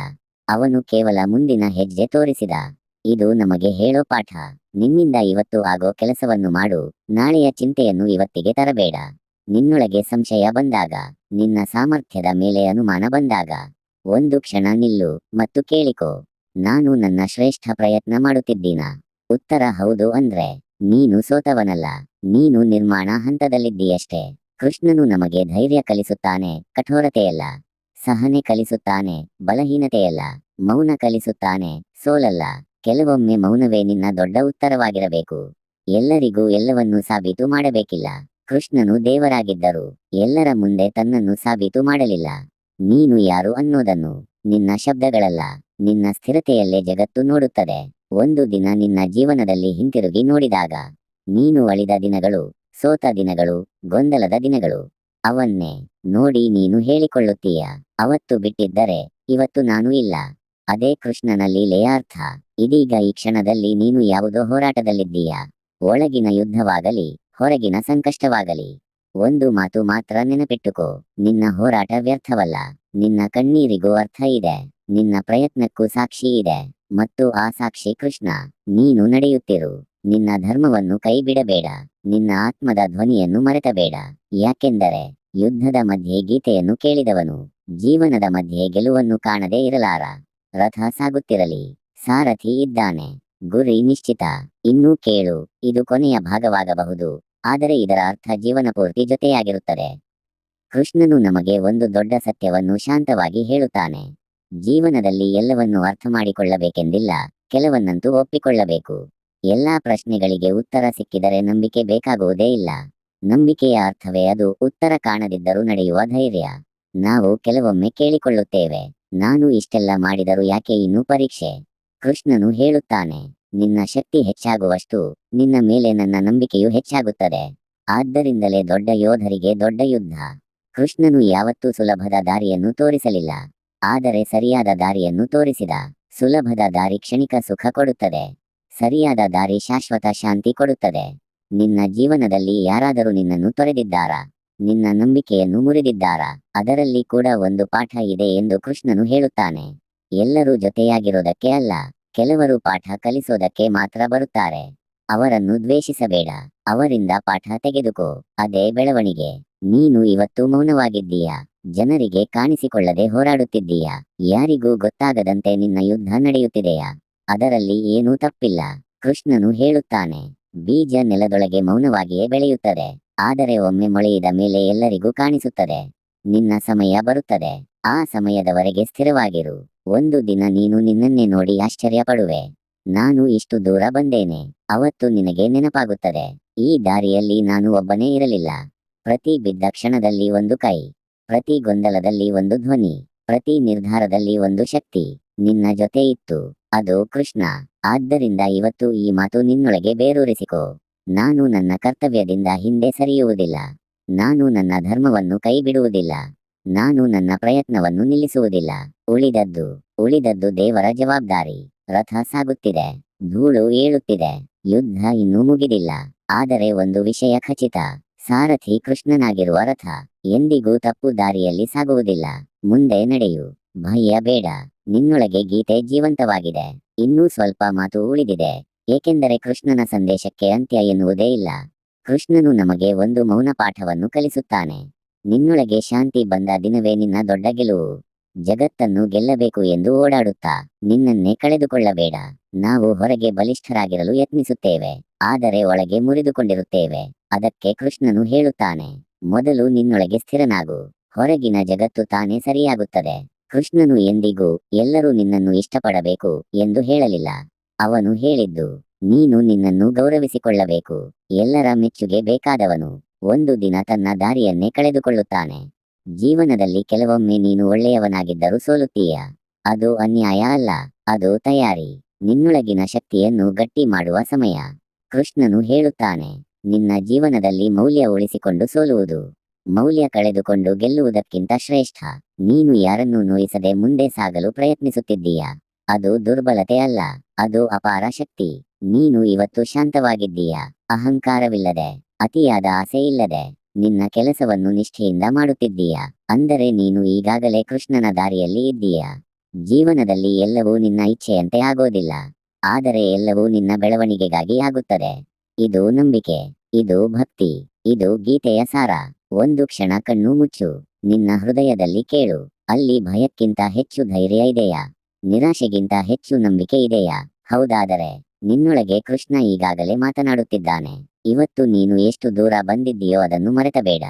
ಅವನು ಕೇವಲ ಮುಂದಿನ ಹೆಜ್ಜೆ ತೋರಿಸಿದ. ಇದು ನಮಗೆ ಹೇಳೋ ಪಾಠ. ನಿನ್ನಿಂದ ಇವತ್ತು ಆಗೋ ಕೆಲಸವನ್ನು ಮಾಡು, ನಾಳೆಯ ಚಿಂತೆಯನ್ನು ಇವತ್ತಿಗೆ ತರಬೇಡ. ನಿನ್ನೊಳಗೆ ಸಂಶಯ ಬಂದಾಗ, ನಿನ್ನ ಸಾಮರ್ಥ್ಯದ ಮೇಲೆ ಅನುಮಾನ ಬಂದಾಗ, ಒಂದು ಕ್ಷಣ ನಿಲ್ಲು ಮತ್ತು ಕೇಳಿಕೋ, ನಾನು ನನ್ನ ಶ್ರೇಷ್ಠ ಪ್ರಯತ್ನ ಮಾಡುತ್ತಿದ್ದೀನಾ? ಉತ್ತರ ಹೌದು ಅಂದ್ರೆ ನೀನು ಸೋತವನಲ್ಲ, ನೀನು ನಿರ್ಮಾಣ ಹಂತದಲ್ಲಿದ್ದೀಯಷ್ಟೇ. ಕೃಷ್ಣನು ನಮಗೆ ಧೈರ್ಯ ಕಲಿಸುತ್ತಾನೆ, ಕಠೋರತೆಯಲ್ಲ. ಸಹನೆ ಕಲಿಸುತ್ತಾನೆ, ಬಲಹೀನತೆಯಲ್ಲ. ಮೌನ ಕಲಿಸುತ್ತಾನೆ, ಸೋಲಲ್ಲ. ಕೆಲವೊಮ್ಮೆ ಮೌನವೇ ನಿನ್ನ ದೊಡ್ಡ ಉತ್ತರವಾಗಿರಬೇಕು. ಎಲ್ಲರಿಗೂ ಎಲ್ಲವನ್ನೂ ಸಾಬೀತು ಮಾಡಬೇಕಿಲ್ಲ. ಕೃಷ್ಣನು ದೇವರಾಗಿದ್ದರೂ ಎಲ್ಲರ ಮುಂದೆ ತನ್ನನ್ನು ಸಾಬೀತು ಮಾಡಲಿಲ್ಲ. ನೀನು ಯಾರು ಅನ್ನೋದನ್ನು ನಿನ್ನ ಶಬ್ದಗಳಲ್ಲ, ನಿನ್ನ ಸ್ಥಿರತೆಯಲ್ಲೇ ಜಗತ್ತು ನೋಡುತ್ತದೆ. ಒಂದು ದಿನ ನಿನ್ನ ಜೀವನದಲ್ಲಿ ಹಿಂತಿರುಗಿ ನೋಡಿದಾಗ, ನೀನು ಅಳಿದ ದಿನಗಳು, ಸೋತ ದಿನಗಳು, ಗೊಂದಲದ ದಿನಗಳು, ಅವನ್ನೇ ನೋಡಿ ನೀನು ಹೇಳಿಕೊಳ್ಳುತ್ತೀಯ, ಅವತ್ತು ಬಿಟ್ಟಿದ್ದರೆ ಇವತ್ತು ನಾನು ಇಲ್ಲ. ಅದೇ ಕೃಷ್ಣನ ಲೀಲೆಯ ಅರ್ಥ. ಇದೀಗ ಈ ಕ್ಷಣದಲ್ಲಿ ನೀನು ಯಾವುದೋ ಹೋರಾಟದಲ್ಲಿದ್ದೀಯ. ಒಳಗಿನ ಯುದ್ಧವಾಗಲಿ, ಹೊರಗಿನ ಸಂಕಷ್ಟವಾಗಲಿ. ಒಂದು ಮಾತು ಮಾತ್ರ ನೆನಪಿಟ್ಟುಕೋ, ನಿನ್ನ ಹೋರಾಟ ವ್ಯರ್ಥವಲ್ಲ. ನಿನ್ನ ಕಣ್ಣೀರಿಗೂ ಅರ್ಥ ಇದೆ, ನಿನ್ನ ಪ್ರಯತ್ನಕ್ಕೂ ಸಾಕ್ಷಿ ಇದೆ, ಮತ್ತು ಆ ಸಾಕ್ಷಿ ಕೃಷ್ಣ. ನೀನು ನಡೆಯುತ್ತಿರು. ನಿನ್ನ ಧರ್ಮವನ್ನು ಕೈ ಬಿಡಬೇಡ, ನಿನ್ನ ಆತ್ಮದ ಧ್ವನಿಯನ್ನು ಮರೆತಬೇಡ. ಯಾಕೆಂದರೆ ಯುದ್ಧದ ಮಧ್ಯೆ ಗೀತೆಯನ್ನು ಕೇಳಿದವನು ಜೀವನದ ಮಧ್ಯೆ ಗೆಲುವನ್ನು ಕಾಣದೇ ಇರಲಾರ. ರಥ ಸಾಗುತ್ತಿರಲಿ, ಸಾರಥಿ ಇದ್ದಾನೆ, ಗುರಿ ನಿಶ್ಚಿತ. ಇನ್ನೂ ಕೇಳು, ಇದು ಕೊನೆಯ ಭಾಗವಾಗಬಹುದು, ಆದರೆ ಇದರ ಅರ್ಥ ಜೀವನ ಪೂರ್ತಿ ಜೊತೆಯಾಗಿರುತ್ತದೆ. ಕೃಷ್ಣನು ನಮಗೆ ಒಂದು ದೊಡ್ಡ ಸತ್ಯವನ್ನು ಶಾಂತವಾಗಿ ಹೇಳುತ್ತಾನೆ. ಜೀವನದಲ್ಲಿ ಎಲ್ಲವನ್ನೂ ಅರ್ಥ ಮಾಡಿಕೊಳ್ಳಬೇಕೆಂದಿಲ್ಲ, ಕೆಲವನ್ನಂತೂ ಒಪ್ಪಿಕೊಳ್ಳಬೇಕು. ಎಲ್ಲಾ ಪ್ರಶ್ನೆಗಳಿಗೆ ಉತ್ತರ ಸಿಕ್ಕಿದರೆ ನಂಬಿಕೆ ಬೇಕಾಗುವುದೇ ಇಲ್ಲ. ನಂಬಿಕೆಯ ಅರ್ಥವೇ ಅದು, ಉತ್ತರ ಕಾಣದಿದ್ದರೂ ನಡೆಯುವ ಧೈರ್ಯ. ನಾವು ಕೆಲವೊಮ್ಮೆ ಕೇಳಿಕೊಳ್ಳುತ್ತೇವೆ, ನಾನು ಇಷ್ಟೆಲ್ಲ ಮಾಡಿದರೂ ಯಾಕೆ ಇನ್ನೂ ಪರೀಕ್ಷೆ? ಕೃಷ್ಣನು ಹೇಳುತ್ತಾನೆ, ನಿನ್ನ ಶಕ್ತಿ ಹೆಚ್ಚಾಗುವಷ್ಟು ನಿನ್ನ ಮೇಲೆ ನನ್ನ ನಂಬಿಕೆಯು ಹೆಚ್ಚಾಗುತ್ತದೆ. ಆದ್ದರಿಂದಲೇ ದೊಡ್ಡ ಯೋಧರಿಗೆ ದೊಡ್ಡ ಯುದ್ಧ. ಕೃಷ್ಣನು ಯಾವತ್ತೂ ಸುಲಭದ ದಾರಿಯನ್ನು ತೋರಿಸಲಿಲ್ಲ, ಆದರೆ ಸರಿಯಾದ ದಾರಿಯನ್ನು ತೋರಿಸಿದ. ಸುಲಭದ ದಾರಿ ಕ್ಷಣಿಕ ಸುಖ ಕೊಡುತ್ತದೆ, ಸರಿಯಾದ ದಾರಿ ಶಾಶ್ವತ ಶಾಂತಿ ಕೊಡುತ್ತದೆ. ನಿನ್ನ ಜೀವನದಲ್ಲಿ ಯಾರಾದರೂ ನಿನ್ನನ್ನು ತೊರೆದಿದ್ದಾರಾ? ನಿನ್ನ ನಂಬಿಕೆಯನ್ನು ಮುರಿದಿದ್ದಾರಾ? ಅದರಲ್ಲಿ ಕೂಡ ಒಂದು ಪಾಠ ಇದೆ ಎಂದು ಕೃಷ್ಣನು ಹೇಳುತ್ತಾನೆ. ಎಲ್ಲರೂ ಜೊತೆಯಾಗಿರೋದಕ್ಕೆ ಅಲ್ಲ, ಕೆಲವರು ಪಾಠ ಕಲಿಸೋದಕ್ಕೆ ಮಾತ್ರ ಬರುತ್ತಾರೆ. ಅವರನ್ನು ದ್ವೇಷಿಸಬೇಡ, ಅವರಿಂದ ಪಾಠ ತೆಗೆದುಕೋ, ಅದೇ ಬೆಳವಣಿಗೆ. ನೀನು ಇವತ್ತು ಮೌನವಾಗಿದ್ದೀಯಾ? ಜನರಿಗೆ ಕಾಣಿಸಿಕೊಳ್ಳದೆ ಹೋರಾಡುತ್ತಿದ್ದೀಯಾ? ಯಾರಿಗೂ ಗೊತ್ತಾಗದಂತೆ ನಿನ್ನ ಯುದ್ಧ ನಡೆಯುತ್ತಿದೆಯಾ? ಅದರಲ್ಲಿ ಏನೂ ತಪ್ಪಿಲ್ಲ. ಕೃಷ್ಣನು ಹೇಳುತ್ತಾನೆ, ಬೀಜ ನೆಲದೊಳಗೆ ಮೌನವಾಗಿಯೇ ಬೆಳೆಯುತ್ತದೆ, ಆದರೆ ಒಮ್ಮೆ ಮೊಳೆಯಿದ ಮೇಲೆ ಎಲ್ಲರಿಗೂ ಕಾಣಿಸುತ್ತದೆ. ನಿನ್ನ ಸಮಯ ಬರುತ್ತದೆ, ಆ ಸಮಯದವರೆಗೆ ಸ್ಥಿರವಾಗಿರು. ಒಂದು ದಿನ ನೀನು ನಿನ್ನನ್ನೇ ನೋಡಿ ಆಶ್ಚರ್ಯ ಪಡುವೆ. ನಾನು ಇಷ್ಟು ದೂರ ಬಂದೇನೆ, ಅವತ್ತು ನಿನಗೆ ನೆನಪಾಗುತ್ತದೆ, ಈ ದಾರಿಯಲ್ಲಿ ನಾನು ಒಬ್ಬನೇ ಇರಲಿಲ್ಲ. ಪ್ರತಿ ಬಿದ್ದ ಕ್ಷಣದಲ್ಲಿ ಒಂದು ಕೈ, ಪ್ರತಿ ಗೊಂದಲದಲ್ಲಿ ಒಂದು ಧ್ವನಿ, ಪ್ರತಿ ನಿರ್ಧಾರದಲ್ಲಿ ಒಂದು ಶಕ್ತಿ ನಿನ್ನ ಜೊತೆ ಇತ್ತು, ಅದು ಕೃಷ್ಣ. ಆದ್ದರಿಂದ ಇವತ್ತು ಈ ಮಾತು ನಿನ್ನೊಳಗೆ ಬೇರೂರಿಸಿಕೋ, ನಾನು ನನ್ನ ಕರ್ತವ್ಯದಿಂದ ಹಿಂದೆ ಸರಿಯುವುದಿಲ್ಲ, ನಾನು ನನ್ನ ಧರ್ಮವನ್ನು ಕೈ ಬಿಡುವುದಿಲ್ಲ, ನಾನು ನನ್ನ ಪ್ರಯತ್ನವನ್ನು ನಿಲ್ಲಿಸುವುದಿಲ್ಲ. ಉಳಿದದ್ದು ದೇವರ ಜವಾಬ್ದಾರಿ. ರಥ ಸಾಗುತ್ತಿದೆ, ಧೂಳು ಏಳುತ್ತಿದೆ, ಯುದ್ಧ ಇನ್ನೂ ಮುಗಿದಿಲ್ಲ. ಆದರೆ ಒಂದು ವಿಷಯ ಖಚಿತ, ಸಾರಥಿ ಕೃಷ್ಣನಾಗಿರುವ ರಥ ಎಂದಿಗೂ ತಪ್ಪು ದಾರಿಯಲ್ಲಿ ಸಾಗುವುದಿಲ್ಲ. ಮುಂದೆ ನಡೆಯು, ಭಯ ಬೇಡ. ನಿನ್ನೊಳಗೆ ಗೀತೆ ಜೀವಂತವಾಗಿದೆ. ಇನ್ನೂ ಸ್ವಲ್ಪ ಮಾತು ಉಳಿದಿದೆ, ಏಕೆಂದರೆ ಕೃಷ್ಣನ ಸಂದೇಶಕ್ಕೆ ಅಂತ್ಯ ಎನ್ನುವುದೇ ಇಲ್ಲ. ಕೃಷ್ಣನು ನಮಗೆ ಒಂದು ಮೌನ ಪಾಠವನ್ನು ಕಲಿಸುತ್ತಾನೆ. ನಿನ್ನೊಳಗೆ ಶಾಂತಿ ಬಂದ ದಿನವೇ ನಿನ್ನ ದೊಡ್ಡ ಗೆಲುವು. ಜಗತ್ತನ್ನು ಗೆಲ್ಲಬೇಕು ಎಂದು ಓಡಾಡುತ್ತಾ ನಿನ್ನನ್ನೇ ಕಳೆದುಕೊಳ್ಳಬೇಡ. ನಾವು ಹೊರಗೆ ಬಲಿಷ್ಠರಾಗಿರಲು ಯತ್ನಿಸುತ್ತೇವೆ, ಆದರೆ ಒಳಗೆ ಮುರಿದುಕೊಂಡಿರುತ್ತೇವೆ. ಅದಕ್ಕೆ ಕೃಷ್ಣನು ಹೇಳುತ್ತಾನೆ, ಮೊದಲು ನಿನ್ನೊಳಗೆ ಸ್ಥಿರನಾಗು, ಹೊರಗಿನ ಜಗತ್ತು ತಾನೇ ಸರಿಯಾಗುತ್ತದೆ. ಕೃಷ್ಣನು ಎಂದಿಗೂ ಎಲ್ಲರೂ ನಿನ್ನನ್ನು ಇಷ್ಟಪಡಬೇಕು ಎಂದು ಹೇಳಲಿಲ್ಲ. ಅವನು ಹೇಳಿದ್ದು, ನೀನು ನಿನ್ನನ್ನು ಗೌರವಿಸಿಕೊಳ್ಳಬೇಕು. ಎಲ್ಲರ ಮೆಚ್ಚುಗೆ ಬೇಕಾದವನು ಒಂದು ದಿನ ತನ್ನ ದಾರಿಯನ್ನೇ ಕಳೆದುಕೊಳ್ಳುತ್ತಾನೆ. ಜೀವನದಲ್ಲಿ ಕೆಲವೊಮ್ಮೆ ನೀನು ಒಳ್ಳೆಯವನಾಗಿದ್ದರೂ ಸೋಲುತ್ತೀಯ. ಅದು ಅನ್ಯಾಯ ಅಲ್ಲ, ಅದು ತಯಾರಿ. ನಿನ್ನೊಳಗಿನ ಶಕ್ತಿಯನ್ನು ಗಟ್ಟಿ ಮಾಡುವ ಸಮಯ. ಕೃಷ್ಣನು ಹೇಳುತ್ತಾನೆ, ನಿನ್ನ ಜೀವನದಲ್ಲಿ ಮೌಲ್ಯ ಉಳಿಸಿಕೊಂಡು ಸೋಲುವುದು ಮೌಲ್ಯ ಕಳೆದುಕೊಂಡು ಗೆಲ್ಲುವುದಕ್ಕಿಂತ ಶ್ರೇಷ್ಠ. ನೀನು ಯಾರನ್ನೂ ನೋಯಿಸದೆ ಮುಂದೆ ಸಾಗಲು ಪ್ರಯತ್ನಿಸುತ್ತಿದ್ದೀಯಾ? ಅದು ದುರ್ಬಲತೆ ಅಲ್ಲ, ಅದು ಅಪಾರ ಶಕ್ತಿ. ನೀನು ಇವತ್ತು ಶಾಂತವಾಗಿದ್ದೀಯಾ? ಅಹಂಕಾರವಿಲ್ಲದೆ, ಅತಿಯಾದ ಆಸೆ ಇಲ್ಲದೆ, ನಿನ್ನ ಕೆಲಸವನ್ನು ನಿಷ್ಠೆಯಿಂದ ಮಾಡುತ್ತಿದ್ದೀಯಾ? ಅಂದರೆ ನೀನು ಈಗಾಗಲೇ ಕೃಷ್ಣನ ದಾರಿಯಲ್ಲಿ ಇದ್ದೀಯಾ. ಜೀವನದಲ್ಲಿ ಎಲ್ಲವೂ ನಿನ್ನ ಇಚ್ಛೆಯಂತೆ ಆಗೋದಿಲ್ಲ, ಆದರೆ ಎಲ್ಲವೂ ನಿನ್ನ ಬೆಳವಣಿಗೆಗಾಗಿ ಆಗುತ್ತದೆ. ಇದು ನಂಬಿಕೆ, ಇದು ಭಕ್ತಿ, ಇದು ಗೀತೆಯ ಸಾರ. ಒಂದು ಕ್ಷಣ ಕಣ್ಣು ಮುಚ್ಚು, ನಿನ್ನ ಹೃದಯದಲ್ಲಿ ಕೇಳು. ಅಲ್ಲಿ ಭಯಕ್ಕಿಂತ ಹೆಚ್ಚು ಧೈರ್ಯ ಇದೆಯಾ? ನಿರಾಶೆಗಿಂತ ಹೆಚ್ಚು ನಂಬಿಕೆ ಇದೆಯಾ? ಹೌದಾದರೆ ನಿನ್ನೊಳಗೆ ಕೃಷ್ಣ ಈಗಾಗಲೇ ಮಾತನಾಡುತ್ತಿದ್ದಾನೆ. ಇವತ್ತು ನೀನು ಎಷ್ಟು ದೂರ ಬಂದಿದ್ದೀಯೋ ಅದನ್ನು ಮರೆತಬೇಡ.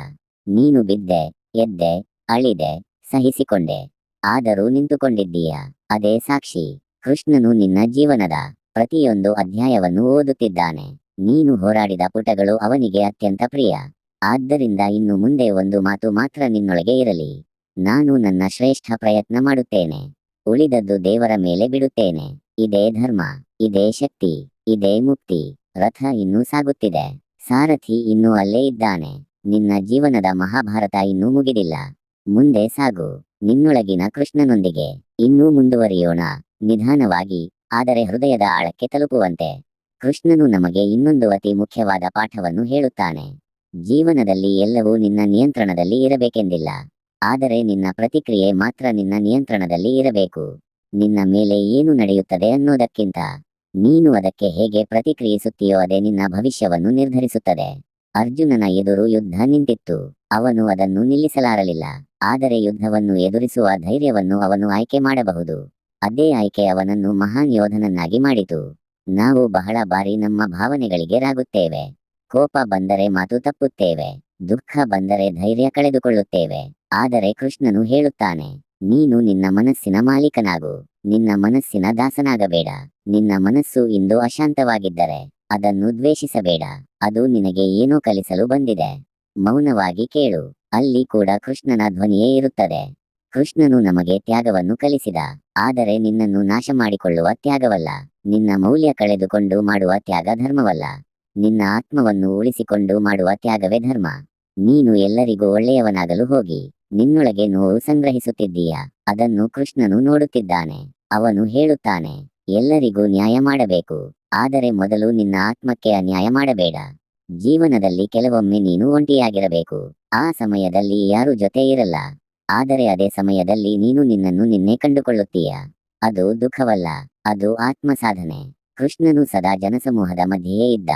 ನೀನು ಬಿದ್ದೆ, ಎದ್ದೆ, ಅಳಿದೆ, ಸಹಿಸಿಕೊಂಡೆ, ಆದರೂ ನಿಂತುಕೊಂಡಿದ್ದೀಯಾ. ಅದೇ ಸಾಕ್ಷಿ. ಕೃಷ್ಣನು ನಿನ್ನ ಜೀವನದ ಪ್ರತಿಯೊಂದು ಅಧ್ಯಾಯವನ್ನು ಓದುತ್ತಿದ್ದಾನೆ. ನೀನು ಹೋರಾಡಿದ ಪುಟಗಳು ಅವನಿಗೆ ಅತ್ಯಂತ ಪ್ರಿಯ. ಆದ್ದರಿಂದ ಇನ್ನು ಮುಂದೆ ಒಂದು ಮಾತು ಮಾತ್ರ ನಿನ್ನೊಳಗೆ ಇರಲಿ: ನಾನು ನನ್ನ ಶ್ರೇಷ್ಠ ಪ್ರಯತ್ನ ಮಾಡುತ್ತೇನೆ, ಉಳಿದದ್ದು ದೇವರ ಮೇಲೆ ಬಿಡುತ್ತೇನೆ. ಇದೇ ಧರ್ಮ, ಇದೇ ಶಕ್ತಿ, ಇದೇ ಮುಕ್ತಿ. ರಥ ಇನ್ನೂ ಸಾಗುತ್ತಿದೆ, ಸಾರಥಿ ಇನ್ನೂ ಅಲ್ಲೇ ಇದ್ದಾನೆ. ನಿನ್ನ ಜೀವನದ ಮಹಾಭಾರತ ಇನ್ನೂ ಮುಗಿದಿಲ್ಲ. ಮುಂದೆ ಸಾಗು, ನಿನ್ನೊಳಗಿನ ಕೃಷ್ಣನೊಂದಿಗೆ. ಇನ್ನೂ ಮುಂದುವರಿಯೋಣ, ನಿಧಾನವಾಗಿ, ಆದರೆ ಹೃದಯದ ಆಳಕ್ಕೆ ತಲುಪುವಂತೆ. ಕೃಷ್ಣನು ನಮಗೆ ಇನ್ನೊಂದು ಅತಿ ಮುಖ್ಯವಾದ ಪಾಠವನ್ನು ಹೇಳುತ್ತಾನೆ. ಜೀವನದಲ್ಲಿ ಎಲ್ಲವೂ ನಿನ್ನ ನಿಯಂತ್ರಣದಲ್ಲಿ ಇರಬೇಕೆಂದಿಲ್ಲ, ಆದರೆ ನಿನ್ನ ಪ್ರತಿಕ್ರಿಯೆ ಮಾತ್ರ ನಿನ್ನ ನಿಯಂತ್ರಣದಲ್ಲಿ ಇರಬೇಕು. ನಿನ್ನ ಮೇಲೆ ಏನು ನಡೆಯುತ್ತದೆ ಅನ್ನೋದಕ್ಕಿಂತ ನೀನು ಅದಕ್ಕೆ ಹೇಗೆ ಪ್ರತಿಕ್ರಿಯಿಸುತ್ತೀಯೋ ಅದೇ ನಿನ್ನ ಭವಿಷ್ಯವನ್ನು ನಿರ್ಧರಿಸುತ್ತದೆ. ಅರ್ಜುನನ ಎದುರು ಯುದ್ಧ ನಿಂತಿತ್ತು, ಅವನು ಅದನ್ನು ನಿಲ್ಲಿಸಲಾರಲಿಲ್ಲ. ಆದರೆ ಯುದ್ಧವನ್ನು ಎದುರಿಸುವ ಧೈರ್ಯವನ್ನು ಅವನು ಆಯ್ಕೆ ಮಾಡಬಹುದು. ಅದೇ ಆಯ್ಕೆ ಅವನನ್ನು ಮಹಾನ್ ಯೋಧನನ್ನಾಗಿ ಮಾಡಿತು. ನಾವು ಬಹಳ ಬಾರಿ ನಮ್ಮ ಭಾವನೆಗಳಿಗೆ ರಾಗುತ್ತೇವೆ. ಕೋಪ ಬಂದರೆ ಮಾತು ತಪ್ಪುತ್ತೇವೆ, ದುಃಖ ಬಂದರೆ ಧೈರ್ಯ ಕಳೆದುಕೊಳ್ಳುತ್ತೇವೆ. ಆದರೆ ಕೃಷ್ಣನು ಹೇಳುತ್ತಾನೆ, ನೀನು ನಿನ್ನ ಮನಸ್ಸಿನ ಮಾಲೀಕನಾಗು, ನಿನ್ನ ಮನಸ್ಸಿನ ದಾಸನಾಗಬೇಡ. ನಿನ್ನ ಮನಸ್ಸು ಇಂದು ಅಶಾಂತವಾಗಿದ್ದರೆ ಅದನ್ನು ದ್ವೇಷಿಸಬೇಡ. ಅದು ನಿನಗೆ ಏನೋ ಕಲಿಸಲು ಬಂದಿದೆ. ಮೌನವಾಗಿ ಕೇಳು, ಅಲ್ಲಿ ಕೂಡ ಕೃಷ್ಣನ ಧ್ವನಿಯೇ ಇರುತ್ತದೆ. ಕೃಷ್ಣನು ನಮಗೆ ತ್ಯಾಗವನ್ನು ಕಲಿಸಿದ, ಆದರೆ ನಿನ್ನನ್ನು ನಾಶ ಮಾಡಿಕೊಳ್ಳುವ ತ್ಯಾಗವಲ್ಲ. ನಿನ್ನ ಮೌಲ್ಯ ಕಳೆದುಕೊಂಡು ಮಾಡುವ ತ್ಯಾಗ ಧರ್ಮವಲ್ಲ, ನಿನ್ನ ಆತ್ಮವನ್ನು ಉಳಿಸಿಕೊಂಡು ಮಾಡುವ ತ್ಯಾಗವೇ ಧರ್ಮ. ನೀನು ಎಲ್ಲರಿಗೂ ಒಳ್ಳೆಯವನಾಗಲು ಹೋಗಿ ನಿನ್ನೊಳಗೆ ನೋವು ಸಂಗ್ರಹಿಸುತ್ತಿದ್ದೀಯಾ? ಅದನ್ನು ಕೃಷ್ಣನು ನೋಡುತ್ತಿದ್ದಾನೆ. ಅವನು ಹೇಳುತ್ತಾನೆ, ಎಲ್ಲರಿಗೂ ನ್ಯಾಯ ಮಾಡಬೇಕು, ಆದರೆ ಮೊದಲು ನಿನ್ನ ಆತ್ಮಕ್ಕೆ ಅನ್ಯಾಯ ಮಾಡಬೇಡ. ಜೀವನದಲ್ಲಿ ಕೆಲವೊಮ್ಮೆ ನೀನು ಒಂಟಿಯಾಗಿರಬೇಕು. ಆ ಸಮಯದಲ್ಲಿ ಯಾರೂ ಜೊತೆ ಇರಲ್ಲ, ಆದರೆ ಅದೇ ಸಮಯದಲ್ಲಿ ನೀನು ನಿನ್ನನ್ನು ನಿನ್ನೆ ಕಂಡುಕೊಳ್ಳುತ್ತೀಯ. ಅದು ದುಃಖವಲ್ಲ, ಅದು ಆತ್ಮ ಸಾಧನೆ. ಕೃಷ್ಣನು ಸದಾ ಜನಸಮೂಹದ ಮಧ್ಯೆಯೇ ಇದ್ದ,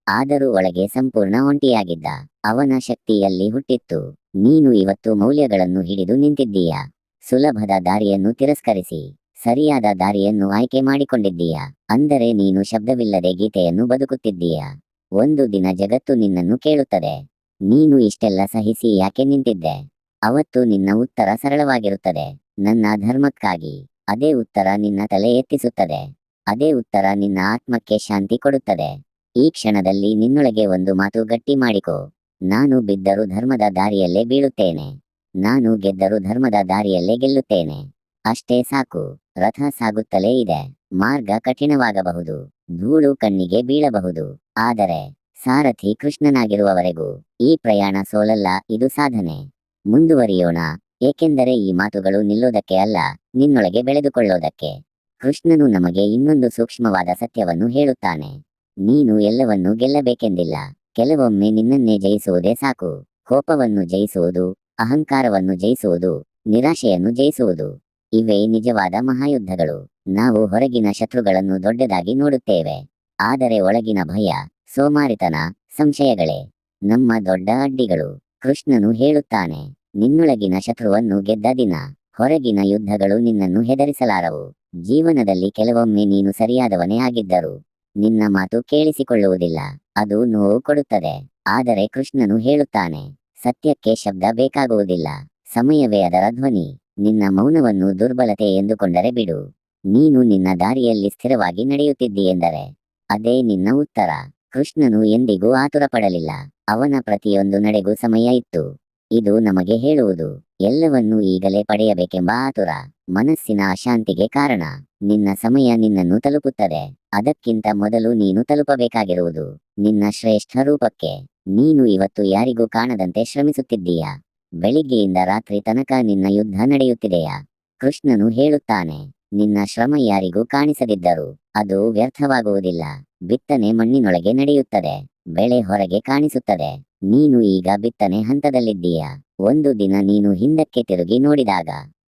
ಆದರೂ ಒಳಗೆ ಸಂಪೂರ್ಣ ಒಂಟಿಯಾಗಿದ್ದ. ಅವನ ಶಕ್ತಿಯಲ್ಲಿ ಹುಟ್ಟಿತ್ತು. ನೀನು ಇವತ್ತು ಮೌಲ್ಯಗಳನ್ನು ಹಿಡಿದು ನಿಂತಿದ್ದೀಯಾ? ಸುಲಭದ ದಾರಿಯನ್ನು ತಿರಸ್ಕರಿಸಿ ಸರಿಯಾದ ದಾರಿಯನ್ನು ಆಯ್ಕೆ ಮಾಡಿಕೊಂಡಿದ್ದೀಯಾ? ಅಂದರೆ ನೀನು ಶಬ್ದವಿಲ್ಲದೆ ಗೀತೆಯನ್ನು ಬದುಕುತ್ತಿದ್ದೀಯಾ? ಒಂದು ದಿನ ಜಗತ್ತು ನಿನ್ನನ್ನು ಕೇಳುತ್ತದೆ, ನೀನು ಇಷ್ಟೆಲ್ಲ ಸಹಿಸಿ ಯಾಕೆ ನಿಂತಿದ್ದೆ? ಅವತ್ತು ನಿನ್ನ ಉತ್ತರ ಸರಳವಾಗಿರುತ್ತದೆ, ನನ್ನ ಧರ್ಮಕ್ಕಾಗಿ. ಅದೇ ಉತ್ತರ ನಿನ್ನ ತಲೆ ಎತ್ತಿಸುತ್ತದೆ, ಅದೇ ಉತ್ತರ ನಿನ್ನ ಆತ್ಮಕ್ಕೆ ಶಾಂತಿ ಕೊಡುತ್ತದೆ. ಈ ಕ್ಷಣದಲ್ಲಿ ನಿನ್ನೊಳಗೆ ಒಂದು ಮಾತು ಗಟ್ಟಿ ಮಾಡಿಕೊ: ನಾನು ಬಿದ್ದರೂ ಧರ್ಮದ ದಾರಿಯಲ್ಲೇ ಬೀಳುತ್ತೇನೆ, ನಾನು ಗೆದ್ದರೂ ಧರ್ಮದ ದಾರಿಯಲ್ಲೇ ಗೆಲ್ಲುತ್ತೇನೆ. ಅಷ್ಟೇ ಸಾಕು. ರಥ ಸಾಗುತ್ತಲೇ ಇದೆ, ಮಾರ್ಗ ಕಠಿಣವಾಗಬಹುದು, ಧೂಳು ಕಣ್ಣಿಗೆ ಬೀಳಬಹುದು, ಆದರೆ ಸಾರಥಿ ಕೃಷ್ಣನಾಗಿರುವವರೆಗೂ ಈ ಪ್ರಯಾಣ ಸೋಲಲ್ಲ, ಇದು ಸಾಧನೆ. ಮುಂದುವರಿಯೋಣ, ಏಕೆಂದರೆ ಈ ಮಾತುಗಳು ನಿಲ್ಲೋದಕ್ಕೆ ಅಲ್ಲ, ನಿನ್ನೊಳಗೆ ಬೆಳೆದುಕೊಳ್ಳೋದಕ್ಕೆ. ಕೃಷ್ಣನು ನಮಗೆ ಇನ್ನೊಂದು ಸೂಕ್ಷ್ಮವಾದ ಸತ್ಯವನ್ನು ಹೇಳುತ್ತಾನೆ: ನೀನು ಎಲ್ಲವನ್ನೂ ಗೆಲ್ಲಬೇಕೆಂದಿಲ್ಲ, ಕೆಲವೊಮ್ಮೆ ನಿನ್ನನ್ನೇ ಜಯಿಸುವುದೇ ಸಾಕು. ಕೋಪವನ್ನು ಜಯಿಸುವುದು, ಅಹಂಕಾರವನ್ನು ಜಯಿಸುವುದು, ನಿರಾಶೆಯನ್ನು ಜಯಿಸುವುದು, ಇವೇ ನಿಜವಾದ ಮಹಾಯುದ್ಧಗಳು. ನಾವು ಹೊರಗಿನ ಶತ್ರುಗಳನ್ನು ದೊಡ್ಡದಾಗಿ ನೋಡುತ್ತೇವೆ, ಆದರೆ ಒಳಗಿನ ಭಯ, ಸೋಮಾರಿತನ, ಸಂಶಯಗಳೇ ನಮ್ಮ ದೊಡ್ಡ ಅಡ್ಡಿಗಳು. ಕೃಷ್ಣನು ಹೇಳುತ್ತಾನೆ, ನಿನ್ನೊಳಗಿನ ಶತ್ರುವನ್ನು ಗೆದ್ದ ದಿನ ಹೊರಗಿನ ಯುದ್ಧಗಳು ನಿನ್ನನ್ನು ಹೆದರಿಸಲಾರವು. ಜೀವನದಲ್ಲಿ ಕೆಲವೊಮ್ಮೆ ನೀನು ಸರಿಯಾದವನೇ ಆಗಿದ್ದರೂ ನಿನ್ನ ಮಾತು ಕೇಳಿಸಿಕೊಳ್ಳುವುದಿಲ್ಲ, ಅದು ನೋವು ಕೊಡುತ್ತದೆ. ಆದರೆ ಕೃಷ್ಣನು ಹೇಳುತ್ತಾನೆ, ಸತ್ಯಕ್ಕೆ ಶಬ್ದ ಬೇಕಾಗುವುದಿಲ್ಲ, ಸಮಯವೇ ಅದರ ಧ್ವನಿ. ನಿನ್ನ ಮೌನವನ್ನು ದುರ್ಬಲತೆ ಎಂದುಕೊಂಡರೆ ಬಿಡು. ನೀನು ನಿನ್ನ ದಾರಿಯಲ್ಲಿ ಸ್ಥಿರವಾಗಿ ನಡೆಯುತ್ತಿದ್ದೀಯೆಂದರೆ ಅದೇ ನಿನ್ನ ಉತ್ತರ. ಕೃಷ್ಣನು ಎಂದಿಗೂ ಆತುರಪಡಲಿಲ್ಲ, ಅವನ ಪ್ರತಿಯೊಂದು ನಡೆಗೂ ಸಮಯ ಇತ್ತು. ಇದು ನಮಗೆ ಹೇಳುವುದು, ಎಲ್ಲವನ್ನೂ ಈಗಲೇ ಪಡೆಯಬೇಕೆಂಬ ಆತುರ ಮನಸ್ಸಿನ ಅಶಾಂತಿಗೆ ಕಾರಣ. ನಿನ್ನ ಸಮಯ ನಿನ್ನನ್ನು ತಲುಪುತ್ತದೆ, ಅದಕ್ಕಿಂತ ಮೊದಲು ನೀನು ತಲುಪಬೇಕಾಗಿರುವುದು ನಿನ್ನ ಶ್ರೇಷ್ಠ ರೂಪಕ್ಕೆ. ನೀನು ಇವತ್ತು ಯಾರಿಗೂ ಕಾಣದಂತೆ ಶ್ರಮಿಸುತ್ತಿದ್ದೀಯಾ? ಬೆಳಿಗ್ಗೆಯಿಂದ ರಾತ್ರಿ ತನಕ ನಿನ್ನ ಯುದ್ಧ ನಡೆಯುತ್ತಿದೆಯಾ? ಕೃಷ್ಣನು ಹೇಳುತ್ತಾನೆ, ನಿನ್ನ ಶ್ರಮ ಯಾರಿಗೂ ಕಾಣಿಸದಿದ್ದರೂ ಅದು ವ್ಯರ್ಥವಾಗುವುದಿಲ್ಲ. ಬಿತ್ತನೆ ಮಣ್ಣಿನೊಳಗೆ ನಡೆಯುತ್ತದೆ, ಬೆಳೆ ಹೊರಗೆ ಕಾಣಿಸುತ್ತದೆ. ನೀನು ಈಗ ಬಿತ್ತನೆ ಹಂತದಲ್ಲಿದ್ದೀಯಾ? ಒಂದು ದಿನ ನೀನು ಹಿಂದಕ್ಕೆ ತಿರುಗಿ ನೋಡಿದಾಗ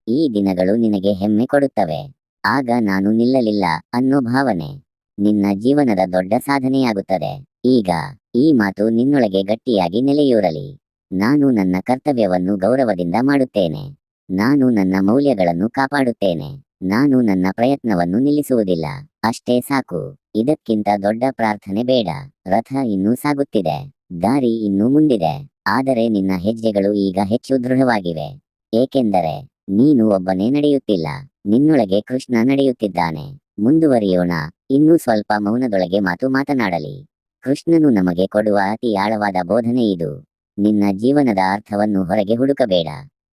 ಈ ದಿನಗಳು ನಿನಗೆ ಹೆಮ್ಮೆ ಕೊಡುತ್ತವೆ. ಆಗ ನಾನು ನಿಲ್ಲಲಿಲ್ಲ ಅನ್ನೋ ಭಾವನೆ ನಿನ್ನ ಜೀವನದ ದೊಡ್ಡ ಸಾಧನೆಯಾಗುತ್ತದೆ. ಈಗ ಈ ಮಾತು ನಿನ್ನೊಳಗೆ ಗಟ್ಟಿಯಾಗಿ ನೆಲೆಯೂರಲಿ. ನಾನು ನನ್ನ ಕರ್ತವ್ಯವನ್ನು ಗೌರವದಿಂದ ಮಾಡುತ್ತೇನೆ. ನಾನು ನನ್ನ ಮೌಲ್ಯಗಳನ್ನು ಕಾಪಾಡುತ್ತೇನೆ. ನಾನು ನನ್ನ ಪ್ರಯತ್ನವನ್ನು ನಿಲ್ಲಿಸುವುದಿಲ್ಲ. ಅಷ್ಟೇ ಸಾಕು. ಇದಕ್ಕಿಂತ ದೊಡ್ಡ ಪ್ರಾರ್ಥನೆ ಬೇಡ. ರಥ ಇನ್ನೂ ಸಾಗುತ್ತಿದೆ, ದಾರಿ ಇನ್ನೂ ಮುಂದಿದೆ. ಆದರೆ ನಿನ್ನ ಹೆಜ್ಜೆಗಳು ಈಗ ಹೆಚ್ಚು ದೃಢವಾಗಿವೆ. ಏಕೆಂದರೆ ನೀನು ಒಬ್ಬನೇ ನಡೆಯುತ್ತಿಲ್ಲ, ನಿನ್ನೊಳಗೆ ಕೃಷ್ಣ ನಡೆಯುತ್ತಿದ್ದಾನೆ. ಮುಂದುವರಿಯೋಣ. ಇನ್ನೂ ಸ್ವಲ್ಪ ಮೌನದೊಳಗೆ ಮಾತು ಮಾತನಾಡಲಿ. ಕೃಷ್ಣನು ನಮಗೆ ಕೊಡುವ ಅತಿ ಆಳವಾದ ಬೋಧನೆ ಇದು. ನಿನ್ನ ಜೀವನದ ಅರ್ಥವನ್ನು ಹೊರಗೆ ಹುಡುಕಬೇಡ,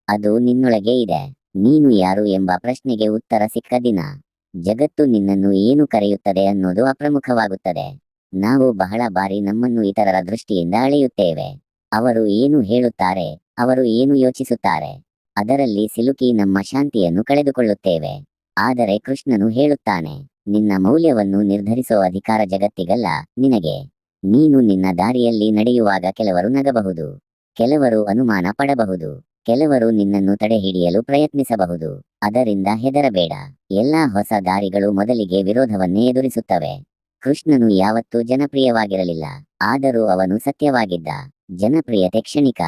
ಅದು ನಿನ್ನೊಳಗೆ ಇದೆ. ನೀನು ಯಾರು ಎಂಬ ಪ್ರಶ್ನೆಗೆ ಉತ್ತರ ಸಿಕ್ಕ ದಿನ ಜಗತ್ತು ನಿನ್ನನ್ನು ಏನು ಕರೆಯುತ್ತದೆ ಅನ್ನೋದು ಅಪ್ರಮುಖವಾಗುತ್ತದೆ. ನಾವು ಬಹಳ ಬಾರಿ ನಮ್ಮನ್ನು ಇತರರ ದೃಷ್ಟಿಯಿಂದ ಅಳೆಯುತ್ತೇವೆ. ಅವರು ಏನು ಹೇಳುತ್ತಾರೆ, ಅವರು ಏನು ಯೋಚಿಸುತ್ತಾರೆ, ಅದರಲ್ಲಿ ಸಿಲುಕಿ ನಮ್ಮ ಶಾಂತಿಯನ್ನು ಕಳೆದುಕೊಳ್ಳುತ್ತೇವೆ. ಆದರೆ ಕೃಷ್ಣನು ಹೇಳುತ್ತಾನೆ, ನಿನ್ನ ಮೌಲ್ಯವನ್ನು ನಿರ್ಧರಿಸೋ ಅಧಿಕಾರ ಜಗತ್ತಿಗಲ್ಲ, ನಿನಗೆ. ನೀನು ನಿನ್ನ ದಾರಿಯಲ್ಲಿ ನಡೆಯುವಾಗ ಕೆಲವರು ನಗಬಹುದು, ಕೆಲವರು ಅನುಮಾನ ಪಡಬಹುದು, ಕೆಲವರು ನಿನ್ನನ್ನು ತಡೆಹಿಡಿಯಲು ಪ್ರಯತ್ನಿಸಬಹುದು. ಅದರಿಂದ ಹೆದರಬೇಡ. ಎಲ್ಲಾ ಹೊಸ ದಾರಿಗಳು ಮೊದಲಿಗೆ ವಿರೋಧವನ್ನೇ ಎದುರಿಸುತ್ತವೆ. ಕೃಷ್ಣನು ಯಾವತ್ತೂ ಜನಪ್ರಿಯವಾಗಿರಲಿಲ್ಲ, ಆದರೂ ಅವನು ಸತ್ಯವಾಗಿದ್ದ. ಜನಪ್ರಿಯತೆ ಕ್ಷಣಿಕ,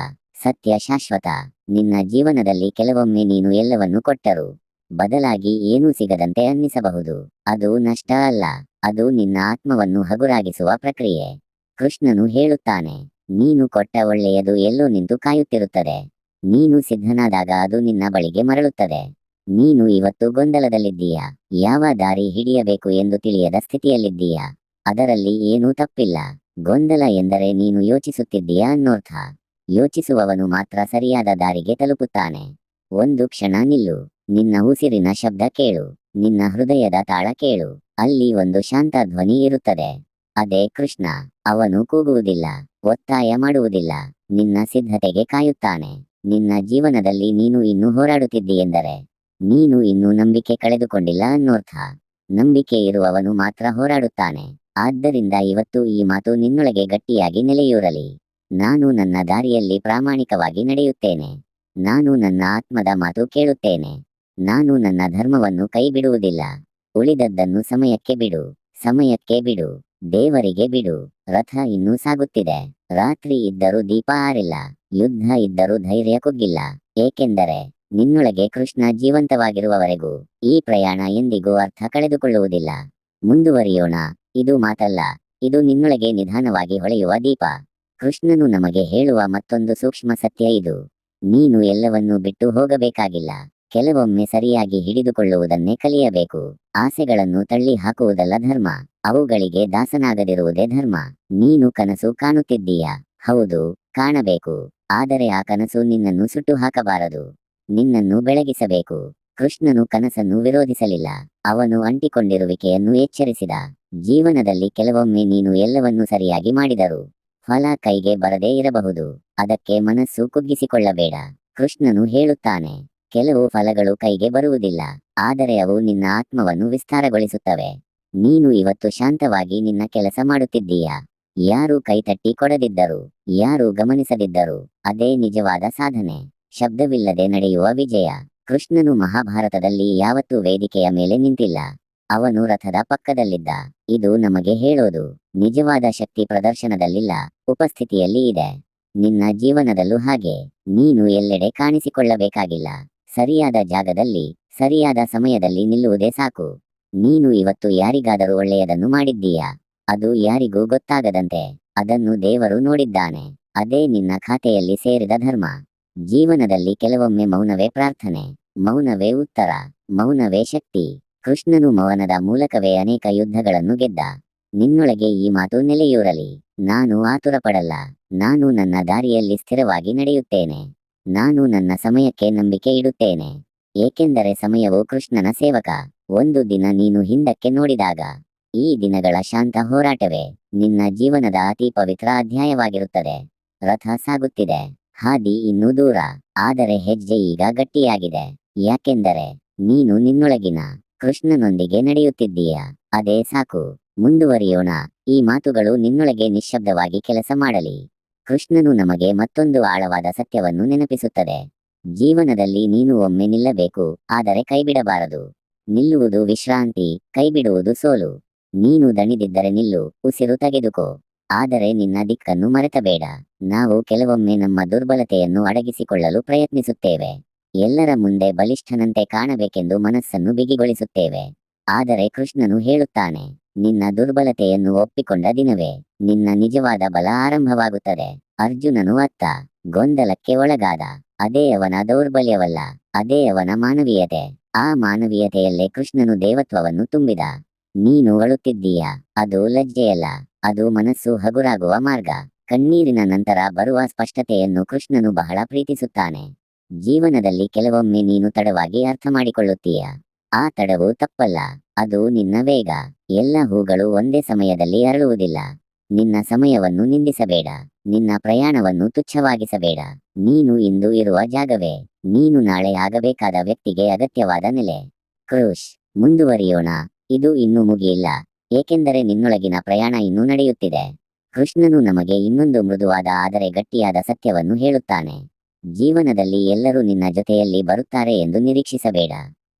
ಸತ್ಯ ಶಾಶ್ವತ. ನಿನ್ನ ಜೀವನದಲ್ಲಿ ಕೆಲವೊಮ್ಮೆ ನೀನು ಎಲ್ಲವನ್ನೂ ಕೊಟ್ಟರೂ ಬದಲಾಗಿ ಏನೂ ಸಿಗದಂತೆ ಅನ್ನಿಸಬಹುದು. ಅದು ನಷ್ಟ ಅಲ್ಲ, ಅದು ನಿನ್ನ ಆತ್ಮವನ್ನು ಹಗುರಾಗಿಸುವ ಪ್ರಕ್ರಿಯೆ. ಕೃಷ್ಣನು ಹೇಳುತ್ತಾನೆ, ನೀನು ಕೊಟ್ಟ ಒಳ್ಳೆಯದು ಎಲ್ಲೋ ನಿಂತು ಕಾಯುತ್ತಿರುತ್ತದೆ. ನೀನು ಸಿದ್ಧನಾದಾಗ ಅದು ನಿನ್ನ ಬಳಿಗೆ ಮರಳುತ್ತದೆ. ನೀನು ಇವತ್ತು ಗೊಂದಲದಲ್ಲಿದ್ದೀಯಾ? ಯಾವ ದಾರಿ ಹಿಡಿಯಬೇಕು ಎಂದು ತಿಳಿಯದ ಸ್ಥಿತಿಯಲ್ಲಿದ್ದೀಯಾ? ಅದರಲ್ಲಿ ಏನೂ ತಪ್ಪಿಲ್ಲ. ಗೊಂದಲ ಎಂದರೆ ನೀನು ಯೋಚಿಸುತ್ತಿದ್ದೀಯಾ ಅನ್ನೋರ್ಥ. ಯೋಚಿಸುವವನು ಮಾತ್ರ ಸರಿಯಾದ ದಾರಿಗೆ ತಲುಪುತ್ತಾನೆ. ಒಂದು ಕ್ಷಣ ನಿಲ್ಲು. ನಿನ್ನ ಉಸಿರಿನ ಶಬ್ದ ಕೇಳು, ನಿನ್ನ ಹೃದಯದ ತಾಳ ಕೇಳು. ಅಲ್ಲಿ ಒಂದು ಶಾಂತ ಧ್ವನಿ ಇರುತ್ತದೆ. ಅದೇ ಕೃಷ್ಣ. ಅವನು ಕೂಗುವುದಿಲ್ಲ, ಒತ್ತಾಯ ಮಾಡುವುದಿಲ್ಲ, ನಿನ್ನ ಸಿದ್ಧತೆಗೆ ಕಾಯುತ್ತಾನೆ. ನಿನ್ನ ಜೀವನದಲ್ಲಿ ನೀನು ಇನ್ನೂ ಹೋರಾಡುತ್ತಿದ್ದೀಯೆಂದರೆ ನೀನು ಇನ್ನೂ ನಂಬಿಕೆ ಕಳೆದುಕೊಂಡಿಲ್ಲ ಅನ್ನೋರ್ಥ. ನಂಬಿಕೆ ಇರುವವನು ಮಾತ್ರ ಹೋರಾಡುತ್ತಾನೆ. ಆದ್ದರಿಂದ ಇವತ್ತು ಈ ಮಾತು ನಿನ್ನೊಳಗೆ ಗಟ್ಟಿಯಾಗಿ ನೆಲೆಯೂರಲಿ. ನಾನು ನನ್ನ ದಾರಿಯಲ್ಲಿ ಪ್ರಾಮಾಣಿಕವಾಗಿ ನಡೆಯುತ್ತೇನೆ. ನಾನು ನನ್ನ ಆತ್ಮದ ಮಾತು ಕೇಳುತ್ತೇನೆ. ನಾನು ನನ್ನ ಧರ್ಮವನ್ನು ಕೈ ಬಿಡುವುದಿಲ್ಲ. ಉಳಿದದ್ದನ್ನು ಸಮಯಕ್ಕೆ ಬಿಡು, ಸಮಯಕ್ಕೆ ಬಿಡು, ದೇವರಿಗೆ ಬಿಡು. ರಥ ಇನ್ನೂ ಸಾಗುತ್ತಿದೆ. ರಾತ್ರಿ ಇದ್ದರೂ ದೀಪ ಆರಿಲ್ಲ, ಯುದ್ಧ ಇದ್ದರೂ ಧೈರ್ಯ ಕುಗ್ಗಿಲ್ಲ. ಏಕೆಂದರೆ ನಿನ್ನೊಳಗೆ ಕೃಷ್ಣ ಜೀವಂತವಾಗಿರುವವರೆಗೂ ಈ ಪ್ರಯಾಣ ಎಂದಿಗೂ ಅರ್ಥ ಕಳೆದುಕೊಳ್ಳುವುದಿಲ್ಲ. ಮುಂದುವರಿಯೋಣ. ಇದು ಮಾತಲ್ಲ, ಇದು ನಿನ್ನೊಳಗೆ ನಿಧಾನವಾಗಿ ಹೊಳೆಯುವ ದೀಪ. ಕೃಷ್ಣನು ನಮಗೆ ಹೇಳುವ ಮತ್ತೊಂದು ಸೂಕ್ಷ್ಮ ಸತ್ಯ ಇದು. ನೀನು ಎಲ್ಲವನ್ನೂ ಬಿಟ್ಟು ಹೋಗಬೇಕಾಗಿಲ್ಲ. ಕೆಲವೊಮ್ಮೆ ಸರಿಯಾಗಿ ಹಿಡಿದುಕೊಳ್ಳುವುದನ್ನೇ ಕಲಿಯಬೇಕು. ಆಸೆಗಳನ್ನು ತಳ್ಳಿ ಹಾಕುವುದಲ್ಲ ಧರ್ಮ, ಅವುಗಳಿಗೆ ದಾಸನಾಗದಿರುವುದೇ ಧರ್ಮ. ನೀನು ಕನಸು ಕಾಣುತ್ತಿದ್ದೀಯಾ? ಹೌದು, ಕಾಣಬೇಕು. ಆದರೆ ಆ ಕನಸು ನಿನ್ನನ್ನು ಸುಟ್ಟು ಹಾಕಬಾರದು, ನಿನ್ನನ್ನು ಬೆಳಗಿಸಬೇಕು. ಕೃಷ್ಣನು ಕನಸನ್ನು ವಿರೋಧಿಸಲಿಲ್ಲ, ಅವನು ಅಂಟಿಕೊಂಡಿರುವಿಕೆಯನ್ನು ಎಚ್ಚರಿಸಿದ. ಜೀವನದಲ್ಲಿ ಕೆಲವೊಮ್ಮೆ ನೀನು ಎಲ್ಲವನ್ನೂ ಸರಿಯಾಗಿ ಮಾಡಿದರೂ ಫಲ ಕೈಗೆ ಬರದೇ ಇರಬಹುದು. ಅದಕ್ಕೆ ಮನಸ್ಸು ಕುಗ್ಗಿಸಿಕೊಳ್ಳಬೇಡ. ಕೃಷ್ಣನು ಹೇಳುತ್ತಾನೆ, ಕೆಲವು ಫಲಗಳು ಕೈಗೆ ಬರುವುದಿಲ್ಲ, ಆದರೆ ಅವು ನಿನ್ನ ಆತ್ಮವನ್ನು ವಿಸ್ತಾರಗೊಳಿಸುತ್ತವೆ. ನೀನು ಇವತ್ತು ಶಾಂತವಾಗಿ ನಿನ್ನ ಕೆಲಸ ಮಾಡುತ್ತಿದ್ದೀಯಾ? ಯಾರೂ ಕೈತಟ್ಟಿ ಕೊಡದಿದ್ದರು, ಯಾರೂ ಗಮನಿಸದಿದ್ದರು, ಅದೇ ನಿಜವಾದ ಸಾಧನೆ. ಶಬ್ದವಿಲ್ಲದೆ ನಡೆಯುವ ವಿಜಯ. ಕೃಷ್ಣನು ಮಹಾಭಾರತದಲ್ಲಿ ಯಾವತ್ತೂ ವೇದಿಕೆಯ ಮೇಲೆ ನಿಂತಿಲ್ಲ, ಅವನು ರಥದ ಪಕ್ಕದಲ್ಲಿದ್ದ. ಇದು ನಮಗೆ ಹೇಳೋದು, ನಿಜವಾದ ಶಕ್ತಿ ಪ್ರದರ್ಶನದಲ್ಲಿಲ್ಲ, ಉಪಸ್ಥಿತಿಯಲ್ಲಿ ಇದೆ. ನಿನ್ನ ಜೀವನದಲ್ಲೂ ಹಾಗೆ. ನೀನು ಎಲ್ಲೆಡೆ ಕಾಣಿಸಿಕೊಳ್ಳಬೇಕಾಗಿಲ್ಲ, ಸರಿಯಾದ ಜಾಗದಲ್ಲಿ ಸರಿಯಾದ ಸಮಯದಲ್ಲಿ ನಿಲ್ಲುವುದೇ ಸಾಕು. ನೀನು ಇವತ್ತು ಯಾರಿಗಾದರೂ ಒಳ್ಳೆಯದನ್ನು ಮಾಡಿದ್ದೀಯಾ? ಅದು ಯಾರಿಗೂ ಗೊತ್ತಾಗದಂತೆ ಅದನ್ನು ದೇವರು ನೋಡಿದ್ದಾನೆ. ಅದೇ ನಿನ್ನ ಖಾತೆಯಲ್ಲಿ ಸೇರಿದ ಧರ್ಮ. ಜೀವನದಲ್ಲಿ ಕೆಲವೊಮ್ಮೆ ಮೌನವೇ ಪ್ರಾರ್ಥನೆ, ಮೌನವೇ ಉತ್ತರ, ಮೌನವೇ ಶಕ್ತಿ. ಕೃಷ್ಣನು ಮೌನದ ಮೂಲಕವೇ ಅನೇಕ ಯುದ್ಧಗಳನ್ನು ಗೆದ್ದ. ನಿನ್ನೊಳಗೆ ಈ ಮಾತು ನೆಲೆಯೂರಲಿ. ನಾನು ಆತುರಪಡಲ್ಲ, ನಾನು ನನ್ನ ದಾರಿಯಲ್ಲಿ ಸ್ಥಿರವಾಗಿ ನಡೆಯುತ್ತೇನೆ. ನಾನು ನನ್ನ ಸಮಯಕ್ಕೆ ನಂಬಿಕೆ ಇಡುತ್ತೇನೆ, ಏಕೆಂದರೆ ಸಮಯವು ಕೃಷ್ಣನ ಸೇವಕ. ಒಂದು ದಿನ ನೀನು ಹಿಂದಕ್ಕೆ ನೋಡಿದಾಗ ಈ ದಿನಗಳ ಶಾಂತ ಹೋರಾಟವೇ ನಿನ್ನ ಜೀವನದ ಅತಿ ಪವಿತ್ರ ಅಧ್ಯಾಯವಾಗಿರುತ್ತದೆ. ರಥ ಸಾಗುತ್ತಿದೆ, ಹಾದಿ ಇನ್ನೂ ದೂರ, ಆದರೆ ಹೆಜ್ಜೆ ಈಗ ಗಟ್ಟಿಯಾಗಿದೆ. ಯಾಕೆಂದರೆ ನೀನು ನಿನ್ನೊಳಗಿನ ಕೃಷ್ಣನೊಂದಿಗೆ ನಡೆಯುತ್ತಿದ್ದೀಯ. ಅದೇ ಸಾಕು. ಮುಂದುವರಿಯೋಣ. ಈ ಮಾತುಗಳು ನಿನ್ನೊಳಗೆ ನಿಶ್ಶಬ್ದವಾಗಿ ಕೆಲಸ ಮಾಡಲಿ. ಕೃಷ್ಣನು ನಮಗೆ ಮತ್ತೊಂದು ಆಳವಾದ ಸತ್ಯವನ್ನು ನೆನಪಿಸುತ್ತದೆ. ಜೀವನದಲ್ಲಿ ನೀನು ಒಮ್ಮೆ ನಿಲ್ಲಬೇಕು, ಆದರೆ ಕೈಬಿಡಬಾರದು. ನಿಲ್ಲುವುದು ವಿಶ್ರಾಂತಿ, ಕೈಬಿಡುವುದು ಸೋಲು. ನೀನು ದಣಿದಿದ್ದರೆ ನಿಲ್ಲು, ಉಸಿರು ತೆಗೆದುಕೋ, ಆದರೆ ನಿನ್ನ ದಿಕ್ಕನ್ನು ಮರೆತಬೇಡ. ನಾವು ಕೆಲವೊಮ್ಮೆ ನಮ್ಮ ದುರ್ಬಲತೆಯನ್ನು ಅಡಗಿಸಿಕೊಳ್ಳಲು ಪ್ರಯತ್ನಿಸುತ್ತೇವೆ. ಎಲ್ಲರ ಮುಂದೆ ಬಲಿಷ್ಠನಂತೆ ಕಾಣಬೇಕೆಂದು ಮನಸ್ಸನ್ನು ಬಿಗಿಗೊಳಿಸುತ್ತೇವೆ. ಆದರೆ ಕೃಷ್ಣನು ಹೇಳುತ್ತಾನೆ, ನಿನ್ನ ದುರ್ಬಲತೆಯನ್ನು ಒಪ್ಪಿಕೊಂಡ ದಿನವೇ ನಿನ್ನ ನಿಜವಾದ ಬಲ ಆರಂಭವಾಗುತ್ತದೆ. ಅರ್ಜುನನು ಅತ್ತ ಗೊಂದಲಕ್ಕೆ ಒಳಗಾದ. ಅದೇ ಅವನ ದೌರ್ಬಲ್ಯವಲ್ಲ, ಅದೇ ಅವನ ಮಾನವೀಯತೆ. ಆ ಮಾನವೀಯತೆಯಲ್ಲೇ ಕೃಷ್ಣನು ದೇವತ್ವವನ್ನು ತುಂಬಿದ. ನೀನು ಅಳುತ್ತಿದ್ದೀಯ, ಅದು ಲಜ್ಜೆಯಲ್ಲ, ಅದು ಮನಸ್ಸು ಹಗುರಾಗುವ ಮಾರ್ಗ. ಕಣ್ಣೀರಿನ ನಂತರ ಬರುವ ಸ್ಪಷ್ಟತೆಯನ್ನು ಕೃಷ್ಣನು ಬಹಳ ಪ್ರೀತಿಸುತ್ತಾನೆ. ಜೀವನದಲ್ಲಿ ಕೆಲವೊಮ್ಮೆ ನೀನು ತಡವಾಗಿ ಅರ್ಥ ಮಾಡಿಕೊಳ್ಳುತ್ತೀಯ. ಆ ತಡವು ತಪ್ಪಲ್ಲ, ಅದು ನಿನ್ನ ವೇಗ. ಎಲ್ಲ ಹೂಗಳು ಒಂದೇ ಸಮಯದಲ್ಲಿ ಅರಳುವುದಿಲ್ಲ. ನಿನ್ನ ಸಮಯವನ್ನು ನಿಂದಿಸಬೇಡ, ನಿನ್ನ ಪ್ರಯಾಣವನ್ನು ತುಚ್ಛವಾಗಿಸಬೇಡ. ನೀನು ಇಂದು ಇರುವ ಜಾಗವೇ ನೀನು ನಾಳೆ ಆಗಬೇಕಾದ ವ್ಯಕ್ತಿಗೆ ಅಗತ್ಯವಾದ ನೆಲೆ. ಕೃಷ್ ಮುಂದುವರಿಯೋಣ. ಇದು ಇನ್ನೂ ಮುಗಿಯಿಲ್ಲ, ಏಕೆಂದರೆ ನಿನ್ನೊಳಗಿನ ಪ್ರಯಾಣ ಇನ್ನೂ ನಡೆಯುತ್ತಿದೆ. ಕೃಷ್ಣನು ನಮಗೆ ಇನ್ನೊಂದು ಮೃದುವಾದ ಆದರೆ ಗಟ್ಟಿಯಾದ ಸತ್ಯವನ್ನು ಹೇಳುತ್ತಾನೆ. ಜೀವನದಲ್ಲಿ ಎಲ್ಲರೂ ನಿನ್ನ ಜೊತೆಯಲ್ಲಿ ಬರುತ್ತಾರೆ ಎಂದು ನಿರೀಕ್ಷಿಸಬೇಡ.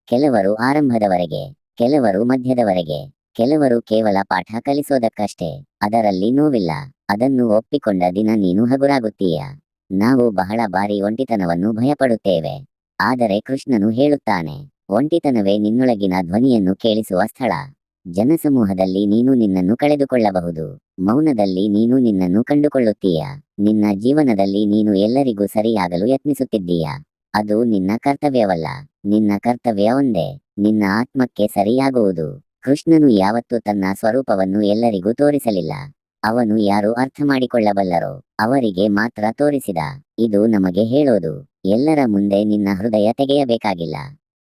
ಕೆಲವರು ಆರಂಭದವರೆಗೆ, ಕೆಲವರು ಮಧ್ಯದವರೆಗೆ, ಕೆಲವರು ಕೇವಲ ಪಾಠ ಕಲಿಸೋದಕ್ಕಷ್ಟೇ. ಅದರಲ್ಲಿ ನೋವಿಲ್ಲ. ಅದನ್ನು ಒಪ್ಪಿಕೊಂಡ ದಿನ ನೀನು ಹಗುರಾಗುತ್ತೀಯ. ನಾವು ಬಹಳ ಬಾರಿ ಒಂಟಿತನವನ್ನು ಭಯಪಡುತ್ತೇವೆ, ಆದರೆ ಕೃಷ್ಣನು ಹೇಳುತ್ತಾನೆ, ಒಂಟಿತನವೇ ನಿನ್ನೊಳಗಿನ ಧ್ವನಿಯನ್ನು ಕೇಳಿಸುವ ಸ್ಥಳ. ಜನಸಮೂಹದಲ್ಲಿ ನೀನು ನಿನ್ನನ್ನು ಕಳೆದುಕೊಳ್ಳಬಹುದು, ಮೌನದಲ್ಲಿ ನೀನು ನಿನ್ನನ್ನು ಕಂಡುಕೊಳ್ಳುತ್ತೀಯ. ನಿನ್ನ ಜೀವನದಲ್ಲಿ ನೀನು ಎಲ್ಲರಿಗೂ ಸರಿಯಾಗಲು ಯತ್ನಿಸುತ್ತಿದ್ದೀಯ. ಅದು ನಿನ್ನ ಕರ್ತವ್ಯವಲ್ಲ, ನಿನ್ನ ಕರ್ತವ್ಯ ಒಂದೇ, ನಿನ್ನ ಆತ್ಮಕ್ಕೆ ಸರಿಯಾಗುವುದು. ಕೃಷ್ಣನು ಯಾವತ್ತೂ ತನ್ನ ಸ್ವರೂಪವನ್ನು ಎಲ್ಲರಿಗೂ ತೋರಿಸಲಿಲ್ಲ. ಅವನು ಯಾರು ಅರ್ಥ ಮಾಡಿಕೊಳ್ಳಬಲ್ಲರೋ ಅವರಿಗೆ ಮಾತ್ರ ತೋರಿಸಿದ. ಇದು ನಮಗೆ ಹೇಳೋದು, ಎಲ್ಲರ ಮುಂದೆ ನಿನ್ನ ಹೃದಯ ತೆಗೆಯಬೇಕಾಗಿಲ್ಲ.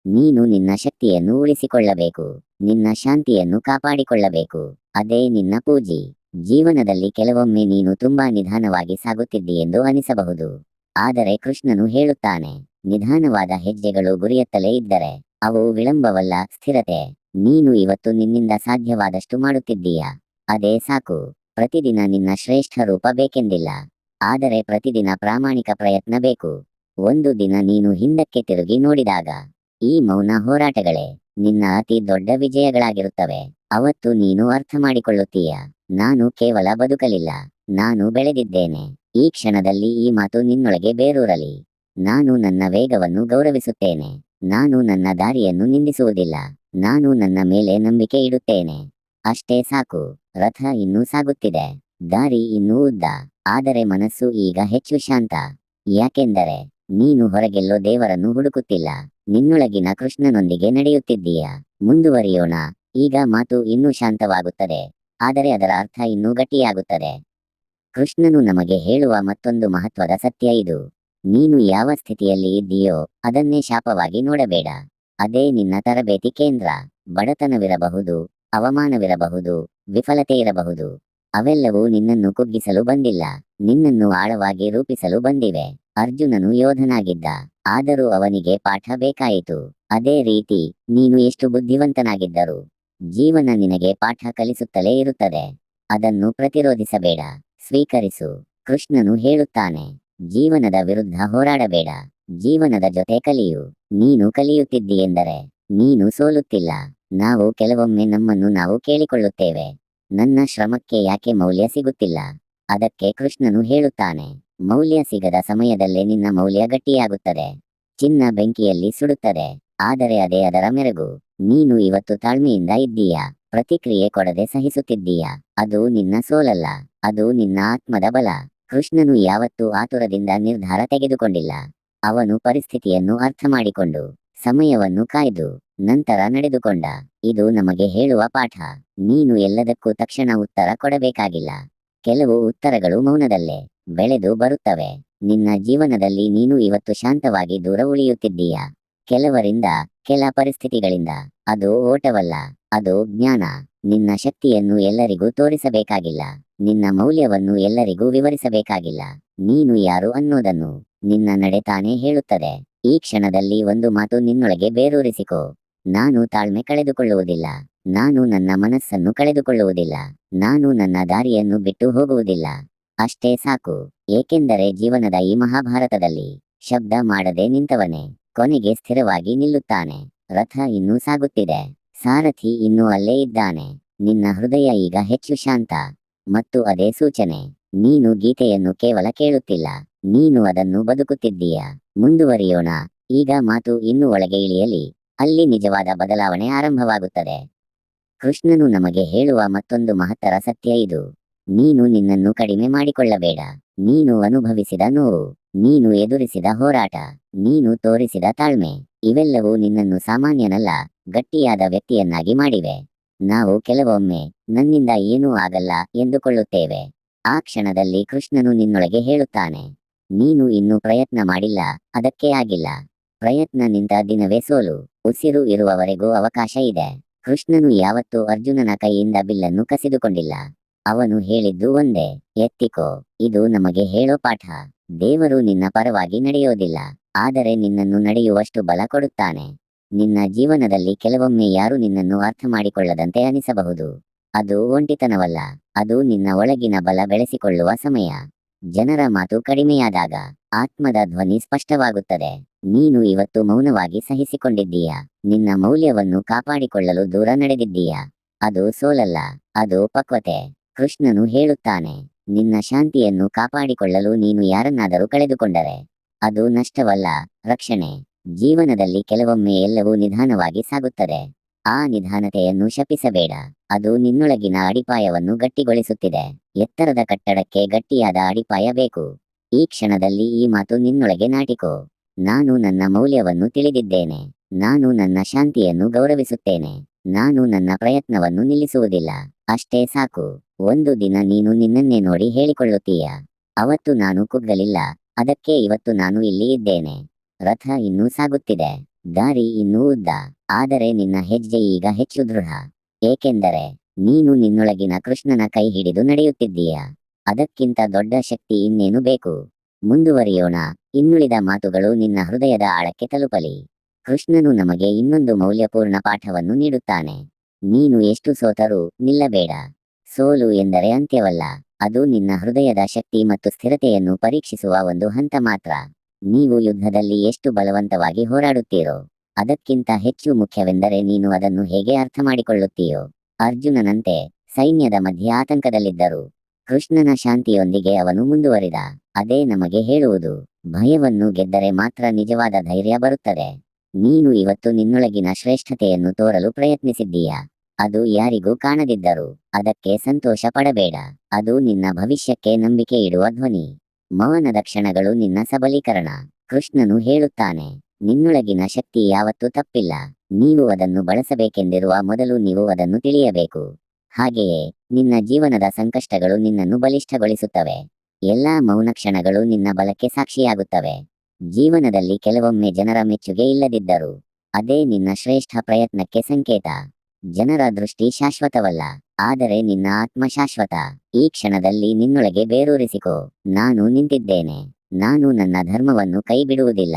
ನೀನು ನಿನ್ನ ಶಕ್ತಿಯನ್ನು ಉಳಿಸಿಕೊಳ್ಳಬೇಕು, ನಿನ್ನ ಶಾಂತಿಯನ್ನು ಕಾಪಾಡಿಕೊಳ್ಳಬೇಕು. ಅದೇ ನಿನ್ನ ಪೂಜಿ. ಜೀವನದಲ್ಲಿ ಕೆಲವೊಮ್ಮೆ ನೀನು ತುಂಬಾ ನಿಧಾನವಾಗಿ ಸಾಗುತ್ತಿದ್ದೀಯೆಂದು ಅನಿಸಬಹುದು, ಆದರೆ ಕೃಷ್ಣನು ಹೇಳುತ್ತಾನೆ, ನಿಧಾನವಾದ ಹೆಜ್ಜೆಗಳು ಗುರಿಯತ್ತಲೇ ಇದ್ದರೆ ಅವು ವಿಳಂಬವಲ್ಲ, ಸ್ಥಿರತೆ. ನೀನು ಇವತ್ತು ನಿನ್ನಿಂದ ಸಾಧ್ಯವಾದಷ್ಟು ಮಾಡುತ್ತಿದ್ದೀಯ, ಅದೇ ಸಾಕು. ಪ್ರತಿದಿನ ನಿನ್ನ ಶ್ರೇಷ್ಠ ರೂಪ ಬೇಕೆಂದಿಲ್ಲ, ಆದರೆ ಪ್ರತಿದಿನ ಪ್ರಾಮಾಣಿಕ ಪ್ರಯತ್ನ ಬೇಕು. ಒಂದು ದಿನ ನೀನು ಹಿಂದಕ್ಕೆ ತಿರುಗಿ ನೋಡಿದಾಗ ಈ ಮೌನ ಹೋರಾಟಗಳೇ ನಿನ್ನ ಅತಿ ದೊಡ್ಡ ವಿಜಯಗಳಾಗಿರುತ್ತವೆ. ಅವತ್ತು ನೀನು ಅರ್ಥ ಮಾಡಿಕೊಳ್ಳುತ್ತೀಯ, ನಾನು ಕೇವಲ ಬದುಕಲಿಲ್ಲ, ನಾನು ಬೆಳೆದಿದ್ದೇನೆ. ಈ ಕ್ಷಣದಲ್ಲಿ ಈ ಮಾತು ನಿನ್ನೊಳಗೆ ಬೇರೂರಲಿ. ನಾನು ನನ್ನ ವೇಗವನ್ನು ಗೌರವಿಸುತ್ತೇನೆ, ನಾನು ನನ್ನ ದಾರಿಯನ್ನು ನಿಂದಿಸುವುದಿಲ್ಲ, ನಾನು ನನ್ನ ಮೇಲೆ ನಂಬಿಕೆ ಇಡುತ್ತೇನೆ. ಅಷ್ಟೇ ಸಾಕು. ರಥ ಇನ್ನೂ ಸಾಗುತ್ತಿದೆ, ದಾರಿ ಇನ್ನೂ ಉದ್ದ, ಆದರೆ ಮನಸ್ಸು ಈಗ ಹೆಚ್ಚು ಶಾಂತ. ಯಾಕೆಂದರೆ ನೀನು ಹೊರಗೆಲ್ಲೋ ದೇವರನ್ನು ಹುಡುಕುತ್ತಿಲ್ಲ, ನಿನ್ನೊಳಗಿನ ಕೃಷ್ಣನೊಂದಿಗೆ ನಡೆಯುತ್ತಿದ್ದೀಯ. ಮುಂದುವರಿಯೋಣ. ಈಗ ಮಾತು ಇನ್ನೂ ಶಾಂತವಾಗುತ್ತದೆ, ಆದರೆ ಅದರ ಅರ್ಥ ಇನ್ನೂ ಗಟ್ಟಿಯಾಗುತ್ತದೆ. ಕೃಷ್ಣನು ನಮಗೆ ಹೇಳುವ ಮತ್ತೊಂದು ಮಹತ್ವದ ಸತ್ಯ ಇದು. ನೀನು ಯಾವ ಸ್ಥಿತಿಯಲ್ಲಿ ಇದ್ದೀಯೋ ಅದನ್ನೇ ಶಾಪವಾಗಿ ನೋಡಬೇಡ. ಅದೇ ನಿನ್ನ ತರಬೇತಿ ಕೇಂದ್ರ. ಬಡತನವಿರಬಹುದು, ಅವಮಾನವಿರಬಹುದು, ವಿಫಲತೆ ಇರಬಹುದು. ಅವೆಲ್ಲವೂ ನಿನ್ನನ್ನು ಕುಗ್ಗಿಸಲು ಬಂದಿಲ್ಲ, ನಿನ್ನನ್ನು ಆಳವಾಗಿ ರೂಪಿಸಲು ಬಂದಿವೆ. ಅರ್ಜುನನು ಯೋಧನಾಗಿದ್ದ, ಆದರೂ ಅವನಿಗೆ ಪಾಠ ಬೇಕಾಯಿತು. ಅದೇ ರೀತಿ ನೀನು ಎಷ್ಟು ಬುದ್ಧಿವಂತನಾಗಿದ್ದರೂ ಜೀವನ ನಿನಗೆ ಪಾಠ ಕಲಿಸುತ್ತಲೇ ಇರುತ್ತದೆ. ಅದನ್ನು ಪ್ರತಿರೋಧಿಸಬೇಡ, ಸ್ವೀಕರಿಸು. ಕೃಷ್ಣನು ಹೇಳುತ್ತಾನೆ, ಜೀವನದ ವಿರುದ್ಧ ಹೋರಾಡಬೇಡ, ಜೀವನದ ಜೊತೆ ಕಲಿಯು. ನೀನು ಕಲಿಯುತ್ತಿದ್ದೀಯೆಂದರೆ ನೀನು ಸೋಲುತ್ತಿಲ್ಲ. ನಾವು ಕೆಲವೊಮ್ಮೆ ನಮ್ಮನ್ನು ನಾವು ಕೇಳಿಕೊಳ್ಳುತ್ತೇವೆ, ನನ್ನ ಶ್ರಮಕ್ಕೆ ಯಾಕೆ ಮೌಲ್ಯ ಸಿಗುತ್ತಿಲ್ಲ? ಅದಕ್ಕೆ ಕೃಷ್ಣನು ಹೇಳುತ್ತಾನೆ, ಮೌಲ್ಯ ಸಿಗದ ಸಮಯದಲ್ಲೇ ನಿನ್ನ ಮೌಲ್ಯ ಗಟ್ಟಿಯಾಗುತ್ತದೆ. ಚಿನ್ನ ಬೆಂಕಿಯಲ್ಲಿ ಸುಡುತ್ತದೆ, ಆದರೆ ಅದೇ ಅದರ ಮೆರುಗು. ನೀನು ಇವತ್ತು ತಾಳ್ಮೆಯಿಂದ ಇದ್ದೀಯ, ಪ್ರತಿಕ್ರಿಯೆ ಕೊಡದೆ ಸಹಿಸುತ್ತಿದ್ದೀಯ. ಅದು ನಿನ್ನ ಸೋಲಲ್ಲ, ಅದು ನಿನ್ನ ಆತ್ಮದ ಬಲ. ಕೃಷ್ಣನು ಯಾವತ್ತೂ ಆತುರದಿಂದ ನಿರ್ಧಾರ ತೆಗೆದುಕೊಂಡಿಲ್ಲ. ಅವನು ಪರಿಸ್ಥಿತಿಯನ್ನು ಅರ್ಥ ಮಾಡಿಕೊಂಡು, ಸಮಯವನ್ನು ಕಾಯ್ದು, ನಂತರ ನಡೆದುಕೊಂಡ. ಇದು ನಮಗೆ ಹೇಳುವ ಪಾಠ. ನೀನು ಎಲ್ಲದಕ್ಕೂ ತಕ್ಷಣ ಉತ್ತರ ಕೊಡಬೇಕಾಗಿಲ್ಲ. ಕೆಲವು ಉತ್ತರಗಳು ಮೌನದಲ್ಲೇ ಬೆಳೆದು ಬರುತ್ತವೆ. ನಿನ್ನ ಜೀವನದಲ್ಲಿ ನೀನು ಇವತ್ತು ಶಾಂತವಾಗಿ ದೂರ ಉಳಿಯುತ್ತಿದ್ದೀಯ. ಕೆಲವರಿಂದ, ಕೆಲ ಪರಿಸ್ಥಿತಿಗಳಿಂದ. ಅದು ಓಟವಲ್ಲ, ಅದು ಜ್ಞಾನ. ನಿನ್ನ ಶಕ್ತಿಯನ್ನು ಎಲ್ಲರಿಗೂ ತೋರಿಸಬೇಕಾಗಿಲ್ಲ. ನಿನ್ನ ಮೌಲ್ಯವನ್ನು ಎಲ್ಲರಿಗೂ ವಿವರಿಸಬೇಕಾಗಿಲ್ಲ. ನೀನು ಯಾರು ಅನ್ನೋದನ್ನು ನಿನ್ನ ನಡೆ ತಾನೇ ಹೇಳುತ್ತದೆ. ಈ ಕ್ಷಣದಲ್ಲಿ ಒಂದು ಮಾತು ನಿನ್ನೊಳಗೆ ಬೇರೂರಿಸಿಕೋ. ನಾನು ತಾಳ್ಮೆ ಕಳೆದುಕೊಳ್ಳುವುದಿಲ್ಲ. ನಾನು ನನ್ನ ಮನಸ್ಸನ್ನು ಕಳೆದುಕೊಳ್ಳುವುದಿಲ್ಲ. ನಾನು ನನ್ನ ದಾರಿಯನ್ನು ಬಿಟ್ಟು ಹೋಗುವುದಿಲ್ಲ. ಅಷ್ಟೇ ಸಾಕು. ಏಕೆಂದರೆ ಜೀವನದ ಈ ಮಹಾಭಾರತದಲ್ಲಿ ಶಬ್ದ ಮಾಡದೆ ನಿಂತವನೇ ಕೊನೆಗೆ ಸ್ಥಿರವಾಗಿ ನಿಲ್ಲುತ್ತಾನೆ. ರಥ ಇನ್ನೂ ಸಾಗುತ್ತಿದೆ. ಸಾರಥಿ ಇನ್ನೂ ಅಲ್ಲೇ ಇದ್ದಾನೆ. ನಿನ್ನ ಹೃದಯ ಈಗ ಹೆಚ್ಚು ಶಾಂತ. ಮತ್ತು ಅದೇ ಸೂಚನೆ. ನೀನು ಗೀತೆಯನ್ನು ಕೇವಲ ಕೇಳುತ್ತಿಲ್ಲ, ನೀನು ಅದನ್ನು ಬದುಕುತ್ತಿದ್ದೀಯ. ಮುಂದುವರಿಯೋಣ. ಈಗ ಮಾತು ಇನ್ನೂ ಒಳಗೆ ಇಳಿಯಲಿ. ಅಲ್ಲಿ ನಿಜವಾದ ಬದಲಾವಣೆ ಆರಂಭವಾಗುತ್ತದೆ. ಕೃಷ್ಣನು ನಮಗೆ ಹೇಳುವ ಮತ್ತೊಂದು ಮಹತ್ತರ ಸತ್ಯ ಇದು. ನೀನು ನಿನ್ನನ್ನು ಕಡಿಮೆ ಮಾಡಿಕೊಳ್ಳಬೇಡ. ನೀನು ಅನುಭವಿಸಿದ ನೋವು, ನೀನು ಎದುರಿಸಿದ ಹೋರಾಟ, ನೀನು ತೋರಿಸಿದ ತಾಳ್ಮೆ, ಇವೆಲ್ಲವೂ ನಿನ್ನನ್ನು ಸಾಮಾನ್ಯನಲ್ಲ, ಗಟ್ಟಿಯಾದ ವ್ಯಕ್ತಿಯನ್ನಾಗಿ ಮಾಡಿವೆ. ನಾವು ಕೆಲವೊಮ್ಮೆ ನನ್ನಿಂದ ಏನೂ ಆಗಲ್ಲ ಎಂದುಕೊಳ್ಳುತ್ತೇವೆ. ಆ ಕ್ಷಣದಲ್ಲಿ ಕೃಷ್ಣನು ನಿನ್ನೊಳಗೆ ಹೇಳುತ್ತಾನೆ, ನೀನು ಇನ್ನೂ ಪ್ರಯತ್ನ ಮಾಡಿಲ್ಲ, ಅದಕ್ಕೆ ಆಗಿಲ್ಲ. ಪ್ರಯತ್ನ ನಿಂತ ದಿನವೇ ಸೋಲು. ಉಸಿರು ಇರುವವರೆಗೂ ಅವಕಾಶ ಇದೆ. ಕೃಷ್ಣನು ಯಾವತ್ತೂ ಅರ್ಜುನನ ಕೈಯಿಂದ ಬಿಲ್ಲನ್ನು ಕಸಿದುಕೊಂಡಿಲ್ಲ. ಅವನು ಹೇಳಿದ್ದು ಒಂದೇ, ಎತ್ತಿಕೋ. ಇದು ನಮಗೆ ಹೇಳೋ ಪಾಠ. ದೇವರು ನಿನ್ನ ಪರವಾಗಿ ನಡೆಯೋದಿಲ್ಲ, ಆದರೆ ನಿನ್ನನ್ನು ನಡೆಯುವಷ್ಟು ಬಲ ಕೊಡುತ್ತಾನೆ. ನಿನ್ನ ಜೀವನದಲ್ಲಿ ಕೆಲವೊಮ್ಮೆ ಯಾರು ನಿನ್ನನ್ನು ಅರ್ಥ ಮಾಡಿಕೊಳ್ಳದಂತೆ ಅನಿಸಬಹುದು. ಅದು ಒಂಟಿತನವಲ್ಲ, ಅದು ನಿನ್ನ ಒಳಗಿನ ಬಲ ಬೆಳೆಸಿಕೊಳ್ಳುವ ಸಮಯ. ಜನರ ಮಾತು ಕಡಿಮೆಯಾದಾಗ ಆತ್ಮದ ಧ್ವನಿ ಸ್ಪಷ್ಟವಾಗುತ್ತದೆ. ನೀನು ಇವತ್ತು ಮೌನವಾಗಿ ಸಹಿಸಿಕೊಂಡಿದ್ದೀಯ. ನಿನ್ನ ಮೌಲ್ಯವನ್ನು ಕಾಪಾಡಿಕೊಳ್ಳಲು ದೂರ ನಡೆದಿದ್ದೀಯ. ಅದು ಸೋಲಲ್ಲ, ಅದು ಪಕ್ವತೆ. ಕೃಷ್ಣನು ಹೇಳುತ್ತಾನೆ, ನಿನ್ನ ಶಾಂತಿಯನ್ನು ಕಾಪಾಡಿಕೊಳ್ಳಲು ನೀನು ಯಾರನ್ನಾದರೂ ಕಳೆದುಕೊಂಡರೆ ಅದು ನಷ್ಟವಲ್ಲ, ರಕ್ಷಣೆ. ಜೀವನದಲ್ಲಿ ಕೆಲವೊಮ್ಮೆ ಎಲ್ಲವೂ ನಿಧಾನವಾಗಿ ಸಾಗುತ್ತದೆ. ಆ ನಿಧಾನತೆಯನ್ನು ಶಪಿಸಬೇಡ. ಅದು ನಿನ್ನೊಳಗಿನ ಅಡಿಪಾಯವನ್ನು ಗಟ್ಟಿಗೊಳಿಸುತ್ತಿದೆ. ಎತ್ತರದ ಕಟ್ಟಡಕ್ಕೆ ಗಟ್ಟಿಯಾದ ಅಡಿಪಾಯ ಬೇಕು. ಈ ಕ್ಷಣದಲ್ಲಿ ಈ ಮಾತು ನಿನ್ನೊಳಗೆ ನಾಟಿಕೋ. ನಾನು ನನ್ನ ಮೌಲ್ಯವನ್ನು ತಿಳಿದಿದ್ದೇನೆ. ನಾನು ನನ್ನ ಶಾಂತಿಯನ್ನು ಗೌರವಿಸುತ್ತೇನೆ. ನಾನು ನನ್ನ ಪ್ರಯತ್ನವನ್ನು ನಿಲ್ಲಿಸುವುದಿಲ್ಲ. ಅಷ್ಟೇ ಸಾಕು. ಒಂದು ದಿನ ನೀನು ನಿನ್ನನ್ನೇ ನೋಡಿ ಹೇಳಿಕೊಳ್ಳುತ್ತೀಯ, ಅವತ್ತು ನಾನು ಕುಗ್ಗಲಿಲ್ಲ, ಅದಕ್ಕೆ ಇವತ್ತು ನಾನು ಇಲ್ಲಿ ಇದ್ದೇನೆ. ರಥ ಇನ್ನೂ ಸಾಗುತ್ತಿದೆ. ದಾರಿ ಇನ್ನೂ ಉದ್ದ, ಆದರೆ ನಿನ್ನ ಹೆಜ್ಜೆ ಈಗ ಹೆಚ್ಚು ದೃಢ. ಏಕೆಂದರೆ ನೀನು ನಿನ್ನೊಳಗಿನ ಕೃಷ್ಣನ ಕೈ ಹಿಡಿದು ನಡೆಯುತ್ತಿದ್ದೀಯ. ಅದಕ್ಕಿಂತ ದೊಡ್ಡ ಶಕ್ತಿ ಇನ್ನೇನು ಬೇಕು? ಮುಂದುವರಿಯೋಣ. ಇನ್ನುಳಿದ ಮಾತುಗಳು ನಿನ್ನ ಹೃದಯದ ಆಳಕ್ಕೆ ತಲುಪಲಿ. ಕೃಷ್ಣನು ನಮಗೆ ಇನ್ನೊಂದು ಮೌಲ್ಯಪೂರ್ಣ ಪಾಠವನ್ನು ನೀಡುತ್ತಾನೆ. ನೀನು ಎಷ್ಟು ಸೋತರೂ ನಿಲ್ಲಬೇಡ. ಸೋಲು ಎಂದರೆ ಅಂತ್ಯವಲ್ಲ, ಅದು ನಿನ್ನ ಹೃದಯದ ಶಕ್ತಿ ಮತ್ತು ಸ್ಥಿರತೆಯನ್ನು ಪರೀಕ್ಷಿಸುವ ಒಂದು ಹಂತ ಮಾತ್ರ. ನೀವು ಯುದ್ಧದಲ್ಲಿ ಎಷ್ಟು ಬಲವಂತವಾಗಿ ಹೋರಾಡುತ್ತೀರೋ ಅದಕ್ಕಿಂತ ಹೆಚ್ಚು ಮುಖ್ಯವೆಂದರೆ ನೀನು ಅದನ್ನು ಹೇಗೆ ಅರ್ಥ ಮಾಡಿಕೊಳ್ಳುತ್ತೀಯೋ. ಅರ್ಜುನನಂತೆ ಸೈನ್ಯದ ಮಧ್ಯೆ ಆತಂಕದಲ್ಲಿದ್ದರು. ಕೃಷ್ಣನ ಶಾಂತಿಯೊಂದಿಗೆ ಅವನು ಮುಂದುವರಿದ. ಅದೇ ನಮಗೆ ಹೇಳುವುದು, ಭಯವನ್ನು ಗೆದ್ದರೆ ಮಾತ್ರ ನಿಜವಾದ ಧೈರ್ಯ ಬರುತ್ತದೆ. ನೀನು ಇವತ್ತು ನಿನ್ನೊಳಗಿನ ಶ್ರೇಷ್ಠತೆಯನ್ನು ತೋರಲು ಪ್ರಯತ್ನಿಸಿದ್ದೀಯ. ಅದು ಯಾರಿಗೂ ಕಾಣದಿದ್ದರೂ ಅದಕ್ಕೆ ಸಂತೋಷ ಪಡಬೇಡ. ಅದು ನಿನ್ನ ಭವಿಷ್ಯಕ್ಕೆ ನಂಬಿಕೆ ಇಡುವ ಧ್ವನಿ. ಮೌನದ ಕ್ಷಣಗಳು ನಿನ್ನ ಸಬಲೀಕರಣ. ಕೃಷ್ಣನು ಹೇಳುತ್ತಾನೆ, ನಿನ್ನೊಳಗಿನ ಶಕ್ತಿ ಯಾವತ್ತೂ ತಪ್ಪಿಲ್ಲ. ನೀವು ಅದನ್ನು ಬಳಸಬೇಕೆಂದಿರುವ ಮೊದಲು ನೀವು ಅದನ್ನು ತಿಳಿಯಬೇಕು. ಹಾಗೆಯೇ ನಿನ್ನ ಜೀವನದ ಸಂಕಷ್ಟಗಳು ನಿನ್ನನ್ನು ಬಲಿಷ್ಠಗೊಳಿಸುತ್ತವೆ. ಎಲ್ಲಾ ಮೌನ ಕ್ಷಣಗಳು ನಿನ್ನ ಬಲಕ್ಕೆ ಸಾಕ್ಷಿಯಾಗುತ್ತವೆ. ಜೀವನದಲ್ಲಿ ಕೆಲವೊಮ್ಮೆ ಜನರ ಮೆಚ್ಚುಗೆ ಇಲ್ಲದಿದ್ದರೂ ಅದೇ ನಿನ್ನ ಶ್ರೇಷ್ಠ ಪ್ರಯತ್ನಕ್ಕೆ ಸಂಕೇತ. ಜನರ ದೃಷ್ಟಿ ಶಾಶ್ವತವಲ್ಲ, ಆದರೆ ನಿನ್ನ ಆತ್ಮ ಶಾಶ್ವತ. ಈ ಕ್ಷಣದಲ್ಲಿ ನಿನ್ನೊಳಗೆ ಬೇರೂರಿಸಿಕೋ. ನಾನು ನಿಂತಿದ್ದೇನೆ. ನಾನು ನನ್ನ ಧರ್ಮವನ್ನು ಕೈ ಬಿಡುವುದಿಲ್ಲ.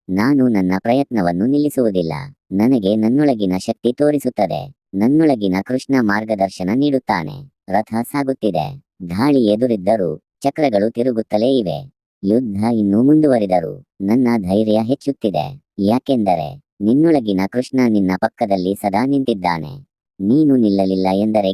ನಾನು ನನ್ನ ಪ್ರಯತ್ನವನ್ನು ನಿಲ್ಲಿಸುವುದಿಲ್ಲ. ನನಗೆ ನನ್ನೊಳಗಿನ ಶಕ್ತಿ ತೋರಿಸುತ್ತದೆ. ನನ್ನೊಳಗಿನ ಕೃಷ್ಣ ಮಾರ್ಗದರ್ಶನ ನೀಡುತ್ತಾನೆ. ರಥ ಸಾಗುತ್ತಿದೆ. ಗಾಳಿ ಎದುರಿದ್ದರೂ ಚಕ್ರಗಳು ತಿರುಗುತ್ತಲೇ ಇವೆ. ಯುದ್ಧ ಇನ್ನೂ ಮುಂದುವರಿದರು ನನ್ನ ಧೈರ್ಯ ಹೆಚ್ಚುತ್ತಿದೆ. ಯಾಕೆಂದರೆ ನಿನ್ನೊಳಗಿನ ಕೃಷ್ಣ ನಿನ್ನ ಪಕ್ಕದಲ್ಲಿ ಸದಾ ನಿಂತಿದ್ದಾನೆ. ನೀನು ನಿಲ್ಲಲಿಲ್ಲ ಎಂದರೆ